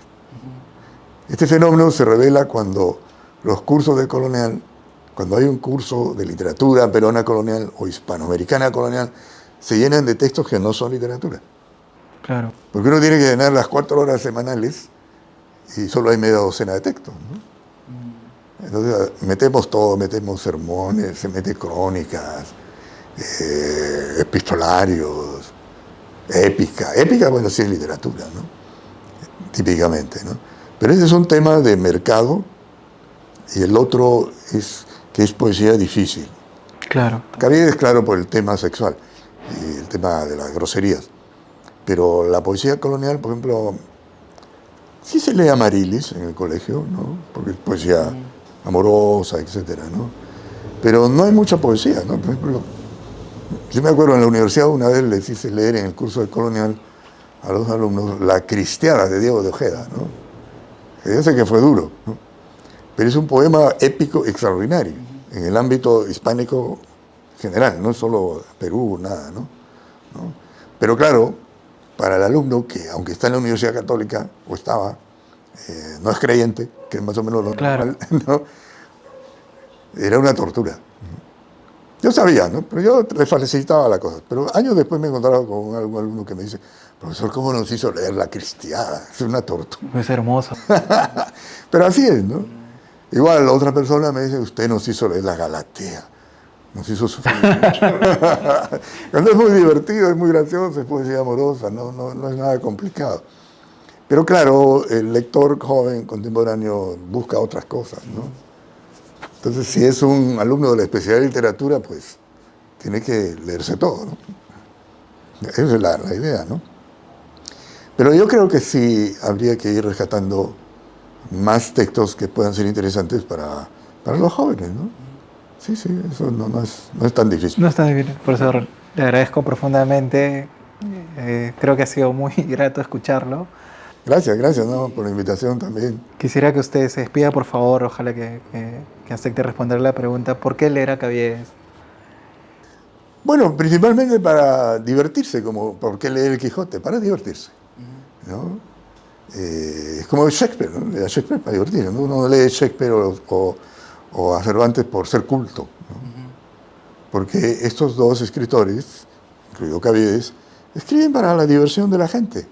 Este fenómeno se revela cuando los cursos de colonial, cuando hay un curso de literatura peruana colonial o hispanoamericana colonial, se llenan de textos que no son literatura. claro. Porque uno tiene que llenar las 4 horas semanales y solo hay media docena de textos, ¿no? Entonces metemos todo, metemos sermones, se mete crónicas, epistolarios, épica. Épica, bueno, sí es literatura, ¿no? Típicamente, ¿no? Pero ese es un tema de mercado y el otro es que es poesía difícil. Claro. Caviedes, claro, por el tema sexual y el tema de las groserías. Pero la poesía colonial, por ejemplo, sí se lee Amarilis en el colegio, ¿no? Porque es poesía amorosa, etcétera, ¿no? Pero no hay mucha poesía, ¿no? Por ejemplo, yo me acuerdo en la universidad una vez les hice leer en el curso de colonial a los alumnos La Cristiada de Diego de Ojeda, ¿no? Que yo sé que fue duro, ¿no? Pero es un poema épico extraordinario en el ámbito hispánico general, no solo Perú, nada, ¿no? ¿No? Pero claro, para el alumno que, aunque está en la Universidad Católica, o estaba, no es creyente, que es más o menos lo Claro. normal, ¿no? Era una tortura. Yo sabía, ¿no? Pero yo le facilitaba la cosa. Pero años después me encontraba con algún alumno que me dice, profesor, ¿cómo nos hizo leer La Cristiada? Es una tortura. Es hermoso. Pero así es, ¿no? Igual la otra persona me dice, usted nos hizo leer La Galatea. Nos hizo sufrir mucho. Cuando es muy divertido, es muy gracioso, es poesía amorosa, no es nada complicado. Pero claro, el lector joven, contemporáneo, busca otras cosas, ¿no? Entonces, si es un alumno de la especialidad de literatura, pues tiene que leerse todo, ¿no? Esa es la idea, ¿no? Pero yo creo que sí habría que ir rescatando más textos que puedan ser interesantes para los jóvenes, ¿no? Sí, sí, eso no es tan difícil. No está difícil. Profesor, le agradezco profundamente. Creo que ha sido muy grato escucharlo. Gracias, ¿no? Por la invitación también. Quisiera que usted se despida, por favor. Ojalá que acepte responder la pregunta. ¿Por qué leer a Caviedes? Bueno, principalmente para divertirse, como ¿por qué leer el Quijote? Para divertirse, ¿no? Es como Shakespeare, ¿no? Leer a Shakespeare para divertirse, ¿no? Uno no lee Shakespeare o a Cervantes por ser culto, ¿no? Porque estos dos escritores, incluido Caviedes, escriben para la diversión de la gente.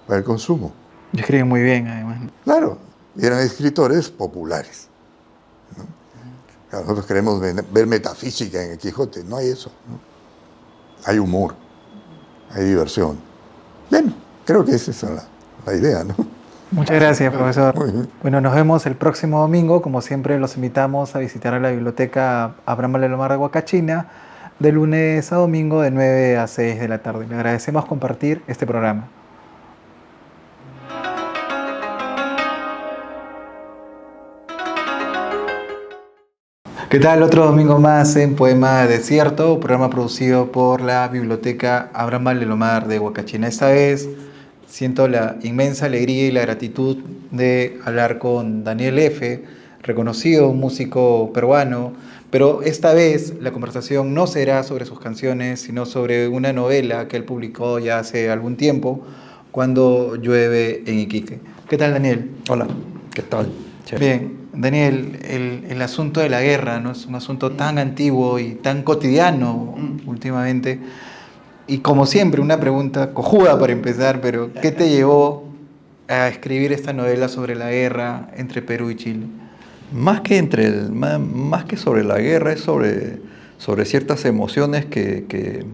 para el consumo. Y escriben muy bien, además. Claro, eran escritores populares. Claro, nosotros queremos ver metafísica en el Quijote, no hay eso, ¿no? Hay humor, hay diversión. Bueno, creo que esa es la idea, ¿no? Muchas gracias, profesor. Muy bien. Bueno, nos vemos el próximo domingo. Como siempre, los invitamos a visitar la biblioteca Abraham Lelomar de Huacachina de lunes a domingo de 9 a 6 de la tarde. Le agradecemos compartir este programa. ¿Qué tal? Otro domingo más en Poema Desierto, programa producido por la Biblioteca Abraham Lelomar de Huacachina. Esta vez siento la inmensa alegría y la gratitud de hablar con Daniel F., reconocido músico peruano, pero esta vez la conversación no será sobre sus canciones, sino sobre una novela que él publicó ya hace algún tiempo, Cuando llueve en Iquique. ¿Qué tal, Daniel? Hola, ¿qué tal? Chef? Bien, Daniel, el asunto de la guerra, ¿no? Es un asunto tan antiguo y tan cotidiano últimamente. Y como siempre, una pregunta cojuda para empezar, pero ¿qué te llevó a escribir esta novela sobre la guerra entre Perú y Chile? Más que, más que sobre la guerra, es sobre ciertas emociones que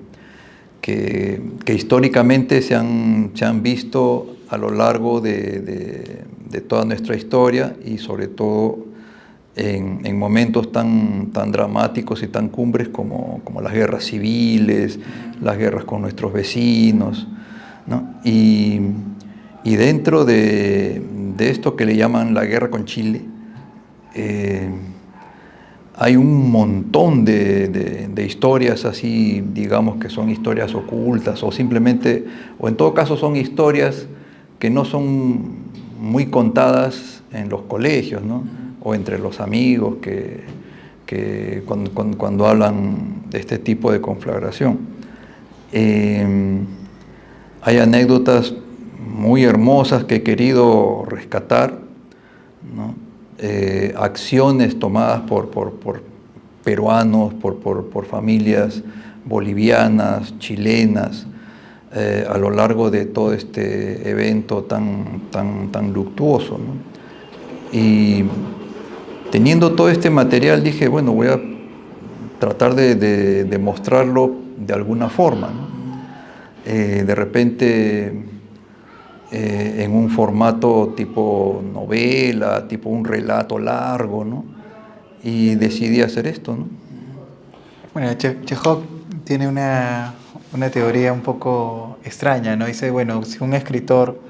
históricamente se han visto a lo largo de toda nuestra historia y sobre todo en momentos tan dramáticos y tan cumbres como las guerras civiles, las guerras con nuestros vecinos, ¿no? Y dentro de esto que le llaman la guerra con Chile, hay un montón de historias así, digamos que son historias ocultas o simplemente, o en todo caso son historias que no son muy contadas en los colegios, ¿no? O entre los amigos que cuando hablan de este tipo de conflagración. Hay anécdotas muy hermosas que he querido rescatar, ¿no? Acciones tomadas por peruanos, por familias bolivianas, chilenas, a lo largo de todo este evento tan luctuoso, ¿no? Y teniendo todo este material dije, bueno, voy a tratar de mostrarlo de alguna forma, ¿no? De repente en un formato tipo novela, tipo un relato largo, ¿no? Y decidí hacer esto, ¿no? Bueno, Chekhov tiene una teoría un poco extraña, ¿no? Dice, bueno, si un escritor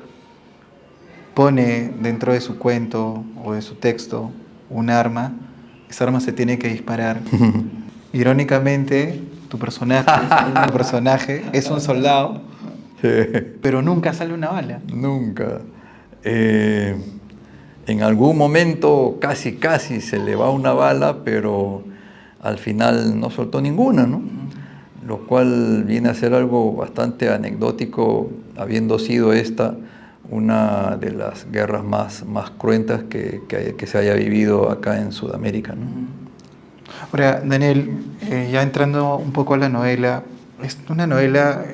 pone dentro de su cuento o de su texto un arma, esa arma se tiene que disparar. Irónicamente, tu personaje es un soldado, pero nunca sale una bala. Nunca. En algún momento casi se le va una bala, pero al final no soltó ninguna, ¿no? Lo cual viene a ser algo bastante anecdótico, habiendo sido esta una de las guerras más cruentas que se haya vivido acá en Sudamérica, ¿no? Ahora, Daniel, ya entrando un poco a la novela, es una novela,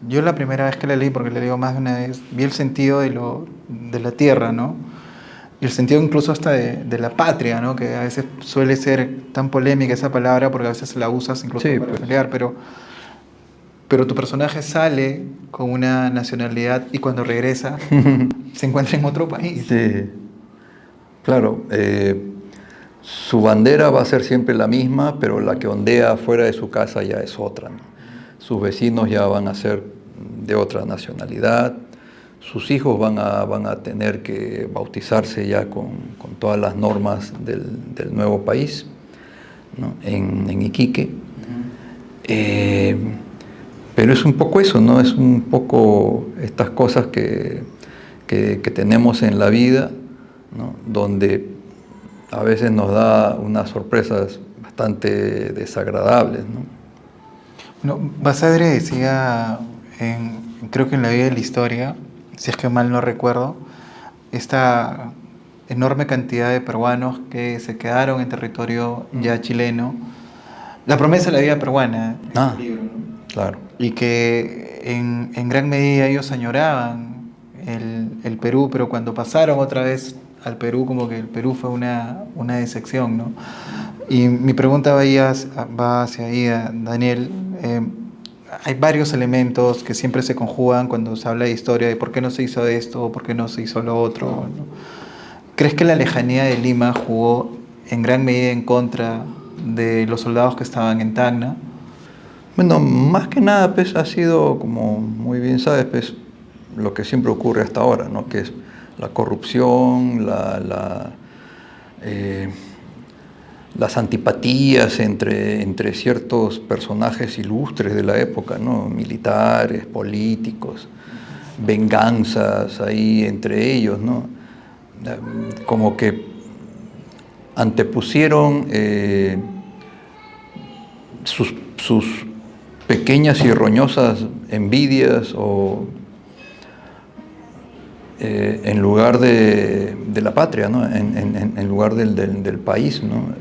yo la primera vez que la leí, porque la leo más de una vez, vi el sentido de la tierra, ¿no? Y el sentido incluso hasta de la patria, ¿no? Que a veces suele ser tan polémica esa palabra porque a veces la usas incluso Sí, para pues. pelear, pero tu personaje sale con una nacionalidad y cuando regresa se encuentra en otro país. Sí, claro. Su bandera va a ser siempre la misma, pero la que ondea fuera de su casa ya es otra, ¿no? Sus vecinos ya van a ser de otra nacionalidad, sus hijos van a tener que bautizarse ya con todas las normas del nuevo país, ¿no? En Iquique. Pero es un poco eso, ¿no? Es un poco estas cosas que tenemos en la vida, ¿no? Donde a veces nos da unas sorpresas bastante desagradables, ¿no? Bueno, Basadre decía, creo que en La vida de la historia, si es que mal no recuerdo, esta enorme cantidad de peruanos que se quedaron en territorio ya chileno, la promesa de la vida peruana, libro, ¿no? Claro. Y que en gran medida ellos añoraban el Perú, pero cuando pasaron otra vez al Perú, como que el Perú fue una decepción, ¿no? Y mi pregunta va hacia ahí, Daniel. Hay varios elementos que siempre se conjugan cuando se habla de historia, de por qué no se hizo esto, o por qué no se hizo lo otro, ¿no? ¿Crees que la lejanía de Lima jugó en gran medida en contra de los soldados que estaban en Tacna? Bueno, más que nada, pues, ha sido, como muy bien sabes, pues, lo que siempre ocurre hasta ahora, ¿no? Que es la corrupción, eh, las antipatías entre ciertos personajes ilustres de la época, ¿no? Militares, políticos, venganzas ahí entre ellos, ¿no? Como que antepusieron sus pequeñas y roñosas envidias en lugar de la patria, ¿no? En lugar del país, ¿no?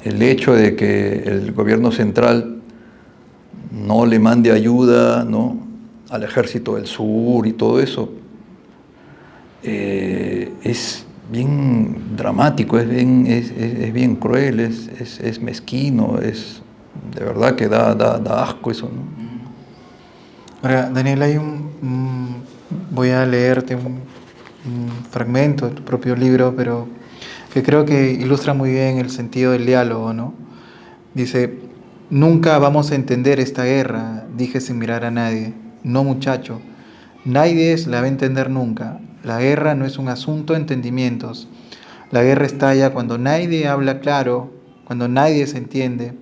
El hecho de que el gobierno central no le mande ayuda, ¿no?, al ejército del sur y todo eso, es bien dramático, es bien cruel, es mezquino, de verdad que da asco eso, ¿no? Ahora, Daniel, voy a leerte un fragmento de tu propio libro, pero que creo que ilustra muy bien el sentido del diálogo, ¿no? Dice: nunca vamos a entender esta guerra, dije sin mirar a nadie. No, muchacho, nadie la va a entender nunca. La guerra no es un asunto de entendimientos. La guerra estalla cuando nadie habla claro, cuando nadie se entiende.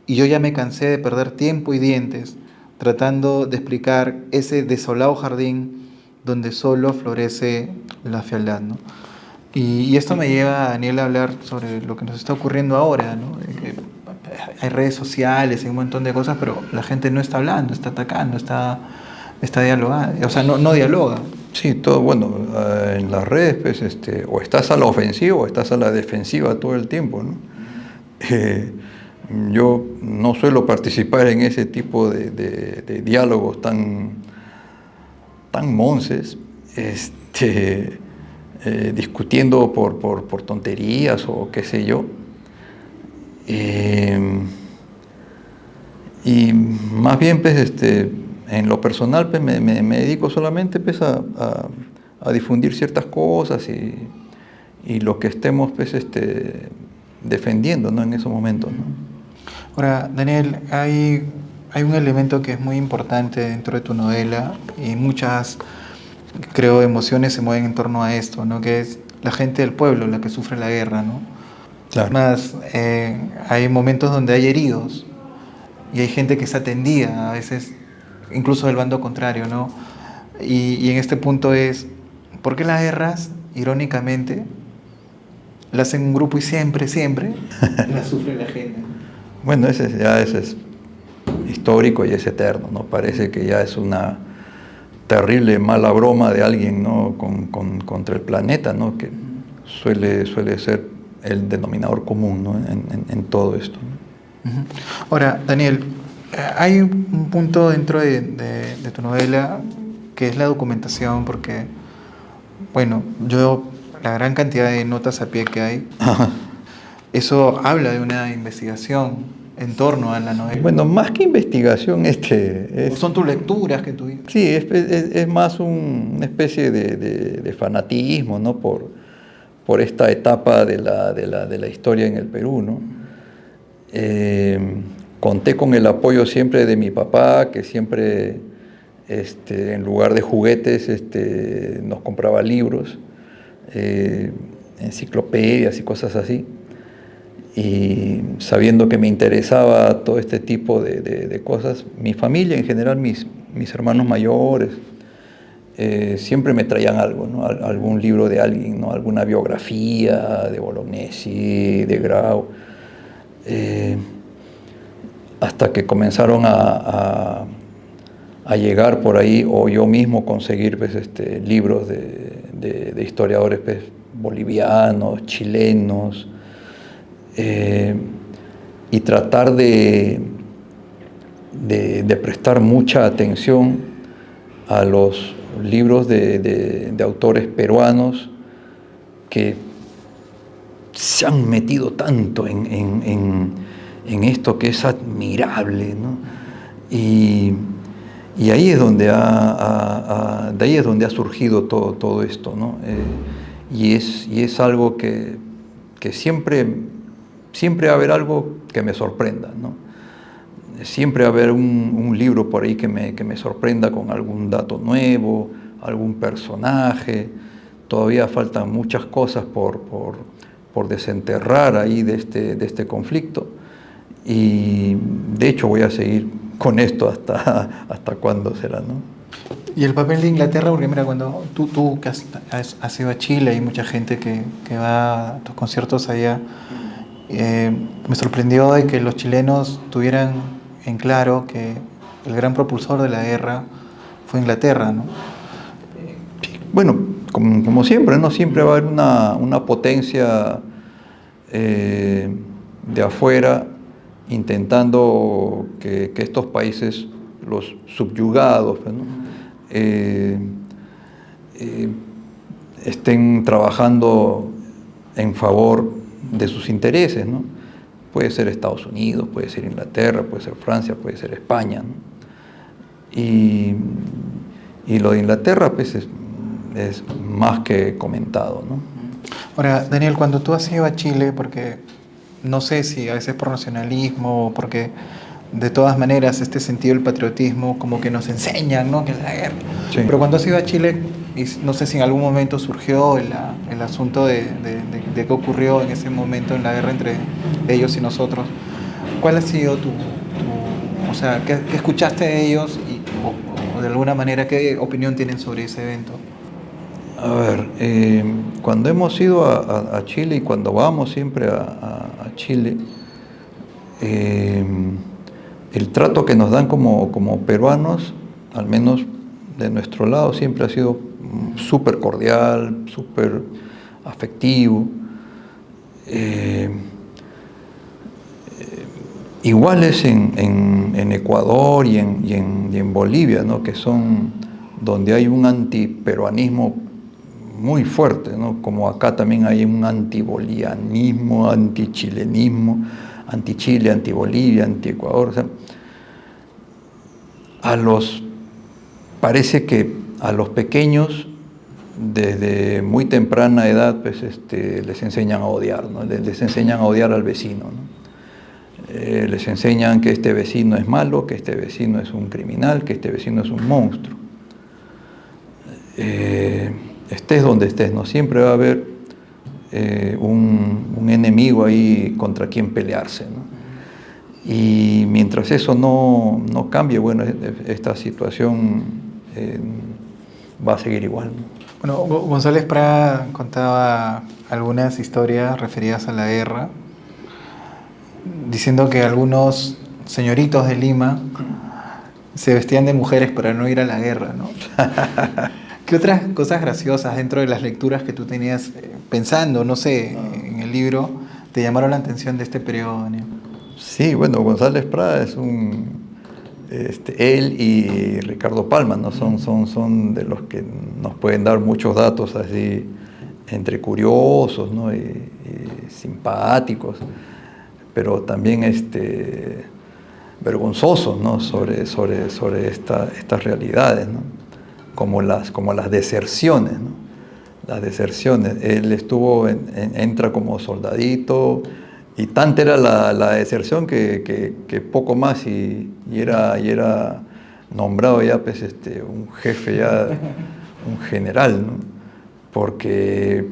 Y yo ya me cansé de perder tiempo y dientes tratando de explicar ese desolado jardín donde solo florece la fealdad, ¿no? Y esto me lleva, Daniel, a hablar sobre lo que nos está ocurriendo ahora, ¿no? De que hay redes sociales, hay un montón de cosas, pero la gente no está hablando, está atacando, está dialogando, o sea, no dialoga. Sí, todo, bueno, en las redes, pues, o estás a la ofensiva o estás a la defensiva todo el tiempo, ¿no? Yo no suelo participar en ese tipo de diálogos tan monces, discutiendo por tonterías o qué sé yo. Y más bien, pues, en lo personal, pues, me dedico solamente, pues, a difundir ciertas cosas y lo que estemos, pues, defendiendo, ¿no?, en esos momentos, ¿no? Ahora, Daniel, hay un elemento que es muy importante dentro de tu novela y muchas, creo, emociones se mueven en torno a esto, ¿no? Que es la gente del pueblo, la que sufre la guerra, ¿no? Claro. Más, hay momentos donde hay heridos y hay gente que está tendida, a veces incluso del bando contrario, ¿no? Y en este punto es, ¿por qué las guerras, irónicamente, las hacen un grupo y siempre las sufre la gente? Bueno, ese es histórico y es eterno, ¿no? Parece que ya es una terrible mala broma de alguien, ¿no?, contra el planeta, ¿no?, que suele ser el denominador común, ¿no?, en todo esto, ¿no? Ahora, Daniel, hay un punto dentro de tu novela que es la documentación, porque, bueno, la gran cantidad de notas a pie que hay, eso habla de una investigación en torno a la novela. Bueno, más que investigación, ¿O son tus lecturas que tú dices? sí, es más una especie de fanatismo, ¿no?, por esta etapa de la historia en el Perú, ¿no? Conté con el apoyo siempre de mi papá, que siempre, en lugar de juguetes, nos compraba libros, enciclopedias y cosas así. Y sabiendo que me interesaba todo este tipo de cosas, mi familia en general, mis hermanos mayores, siempre me traían algo, ¿no? Algún libro de alguien, ¿no?, alguna biografía de Bolognesi, de Grau, hasta que comenzaron a llegar por ahí, o yo mismo conseguir, pues, libros de historiadores, pues, bolivianos, chilenos, y tratar de prestar mucha atención a los libros de autores peruanos que se han metido tanto en esto que es admirable, ¿no? Y ahí es donde de ahí es donde ha surgido todo esto, ¿no? Y es algo que siempre va a haber algo que me sorprenda, ¿no? Siempre va a haber un libro por ahí que me sorprenda con algún dato nuevo, algún personaje. Todavía faltan muchas cosas por desenterrar ahí de este conflicto. Y de hecho voy a seguir con esto hasta cuándo será, ¿no? Y el papel de Inglaterra, porque mira, cuando tú que has ido a Chile, hay mucha gente que va a tus conciertos allá, me sorprendió de que los chilenos tuvieran en claro que el gran propulsor de la guerra fue Inglaterra, ¿no? Bueno, como siempre, ¿no? Siempre va a haber una potencia de afuera intentando que estos países, los subyugados, ¿no? Estén trabajando en favor de sus intereses, ¿no? Puede ser Estados Unidos, puede ser Inglaterra, puede ser Francia, puede ser España, ¿no? Y lo de Inglaterra, pues, es más que comentado, ¿no? Ahora, Daniel, cuando tú has ido a Chile, porque no sé si a veces por nacionalismo o porque de todas maneras este sentido del patriotismo como que nos enseñan, ¿no? Que es la guerra. Sí. Pero cuando has ido a Chile, y no sé si en algún momento surgió el asunto de qué ocurrió en ese momento en la guerra entre ellos y nosotros, ¿cuál ha sido o sea, qué escuchaste de ellos o de alguna manera qué opinión tienen sobre ese evento? A ver, cuando hemos ido a Chile y cuando vamos siempre a Chile, el trato que nos dan como peruanos, al menos de nuestro lado, siempre ha sido súper cordial, súper afectivo. Iguales en Ecuador y en Bolivia, ¿no? Que son donde hay un antiperuanismo muy fuerte, ¿no? Como acá también hay un antibolivianismo, antichilenismo, anti-Chile, anti-Bolivia, anti-Ecuador. O sea, parece que a los pequeños desde muy temprana edad pues, les enseñan a odiar, ¿no? Les enseñan a odiar al vecino, ¿no? Les enseñan que este vecino es malo, que este vecino es un criminal, que este vecino es un monstruo. Estés donde estés, ¿no? Siempre va a haber un enemigo ahí contra quien pelearse, ¿no? Y mientras eso no cambie, bueno, esta situación va a seguir igual, ¿no? Bueno, González Prada contaba algunas historias referidas a la guerra, diciendo que algunos señoritos de Lima se vestían de mujeres para no ir a la guerra, ¿no? ¿Qué otras cosas graciosas dentro de las lecturas que tú tenías pensando, no sé, en el libro, te llamaron la atención de este periodo, Daniel? Sí, bueno, González Prada es él y Ricardo Palma, ¿no? Son de los que nos pueden dar muchos datos así entre curiosos, ¿no? y simpáticos, pero también vergonzosos, ¿no? sobre estas realidades, ¿no? Como las deserciones, ¿no? Las deserciones. Él entra como soldadito y tanta era la deserción que poco más y era nombrado ya pues, un jefe, ya un general, ¿no? Porque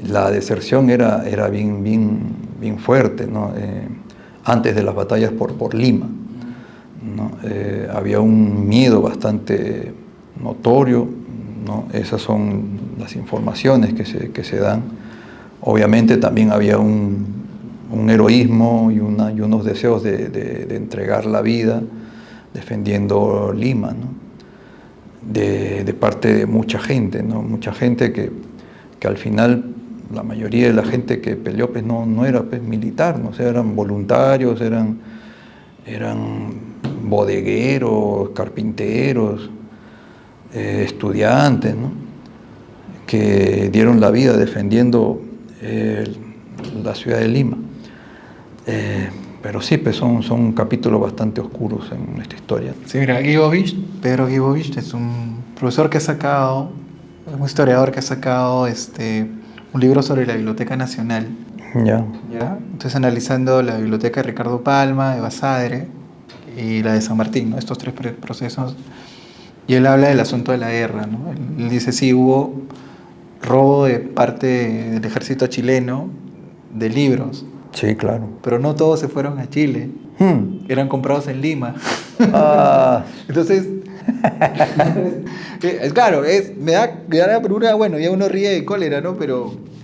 la deserción era bien fuerte, ¿no? Antes de las batallas por Lima, ¿no? Había un miedo bastante notorio, ¿no? Esas son las informaciones que se dan. Obviamente también había un heroísmo y unos deseos de entregar la vida defendiendo Lima, ¿no? De parte de mucha gente, ¿no? Mucha gente que al final la mayoría de la gente que peleó pues, no era pues, militar, ¿no? O sea, eran voluntarios, eran bodegueros, carpinteros, estudiantes, ¿no? Que dieron la vida defendiendo la ciudad de Lima. Pero sí, pues son capítulos bastante oscuros en esta historia. Sí, mira, Pedro Guibovich es un profesor que ha sacado, un historiador que ha sacado un libro sobre la Biblioteca Nacional. Ya. ¿Ya? Entonces analizando la biblioteca de Ricardo Palma, de Basadre y la de San Martín, ¿no? Estos tres procesos. Y él habla del asunto de la guerra, ¿no? Él dice, sí, hubo robo de parte del ejército chileno de libros, Sí, claro. pero no todos se fueron a Chile, eran comprados en Lima. Ah, Entonces, claro, me da la pregunta, bueno, ya uno ríe de cólera, ¿no?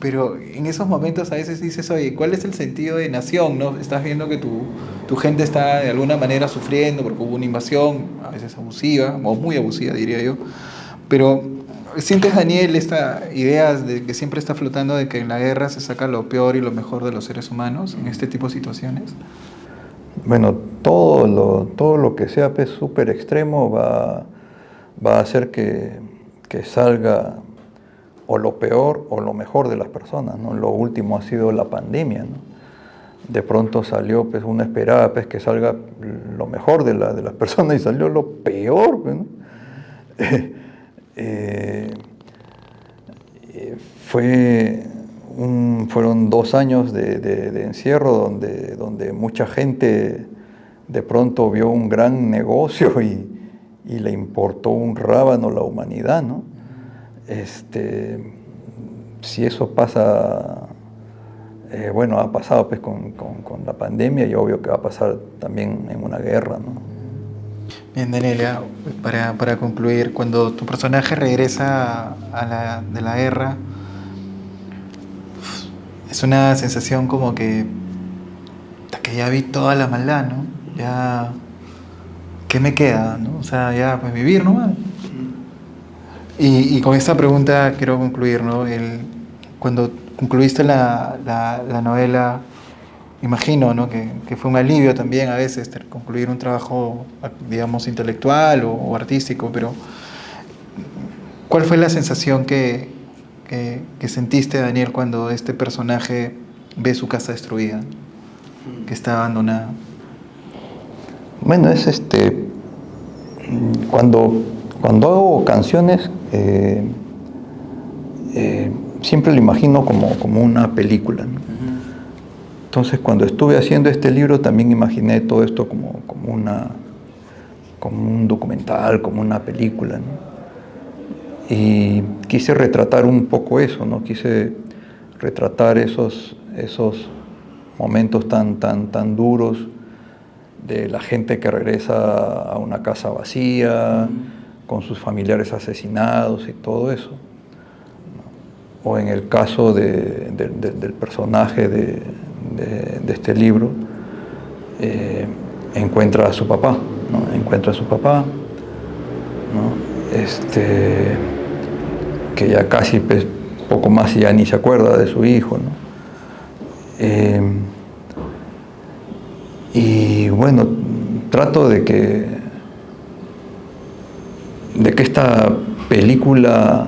Pero en esos momentos a veces dices, oye, ¿cuál es el sentido de nación, no? Estás viendo que tu gente está de alguna manera sufriendo porque hubo una invasión, a veces abusiva, o muy abusiva, diría yo. Pero, ¿sientes, Daniel, esta idea de que siempre está flotando de que en la guerra se saca lo peor y lo mejor de los seres humanos en este tipo de situaciones? bueno, todo lo que sea pues, súper extremo va a hacer que salga o lo peor o lo mejor de las personas, ¿no? Lo último ha sido la pandemia, ¿no? De pronto salió, pues uno esperaba pues, que salga lo mejor de las personas y salió lo peor, pues, ¿no? Fueron 2 años de encierro donde mucha gente de pronto vio un gran negocio y le importó un rábano la humanidad, ¿no? Si eso pasa, bueno, ha pasado pues con la pandemia y obvio que va a pasar también en una guerra, ¿no? Bien, Danielia, para concluir, cuando tu personaje regresa de la guerra, es una sensación como que ya vi toda la maldad, ¿no? Ya, ¿qué me queda, no? O sea, ya, pues vivir nomás. Y con esta pregunta quiero concluir, ¿no? Cuando concluiste la novela, imagino, ¿no? Que fue un alivio también a veces concluir un trabajo, digamos, intelectual o artístico, pero ¿cuál fue la sensación que sentiste, Daniel, cuando este personaje ve su casa destruida, que está abandonada? Bueno, es cuando hago canciones, siempre lo imagino como una película, ¿no? Entonces, cuando estuve haciendo este libro, también imaginé todo esto como un documental, como una película, ¿no? Y quise retratar un poco eso, ¿no? Quise retratar esos momentos tan duros de la gente que regresa a una casa vacía, con sus familiares asesinados y todo eso, ¿no? O en el caso del personaje de este libro, encuentra a su papá, ¿no? Encuentra a su papá, ¿no? Que ya casi pues, poco más y ya ni se acuerda de su hijo, ¿no? Y bueno, trato de que esta película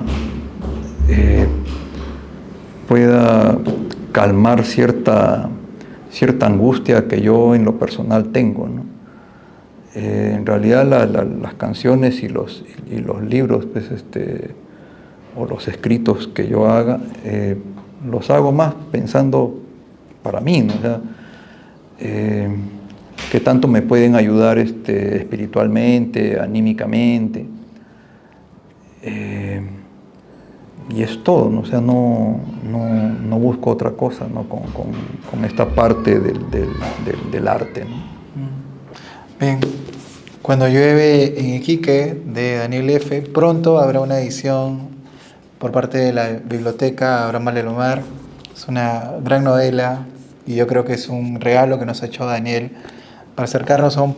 pueda calmar cierta angustia que yo en lo personal tengo, ¿no? En realidad las canciones y los libros, pues, o los escritos que yo haga, los hago más pensando para mí, ¿no? O sea, que tanto me pueden ayudar espiritualmente, anímicamente. Y es todo, ¿no? O sea, no busco otra cosa, ¿no? con esta parte del arte, ¿no? Bien, Cuando llueve en Iquique, de Daniel F., pronto habrá una edición por parte de la biblioteca Abraham Valdelomar. Es una gran novela y yo creo que es un regalo que nos ha hecho Daniel para acercarnos a un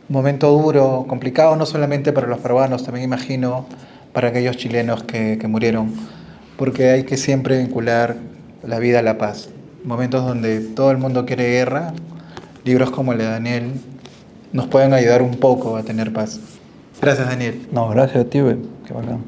momento duro, complicado, no solamente para los peruanos, también imagino para aquellos chilenos que murieron, porque hay que siempre vincular la vida a la paz. Momentos donde todo el mundo quiere guerra, libros como el de Daniel nos pueden ayudar un poco a tener paz. Gracias, Daniel. No, gracias a ti, güey. Qué bacán.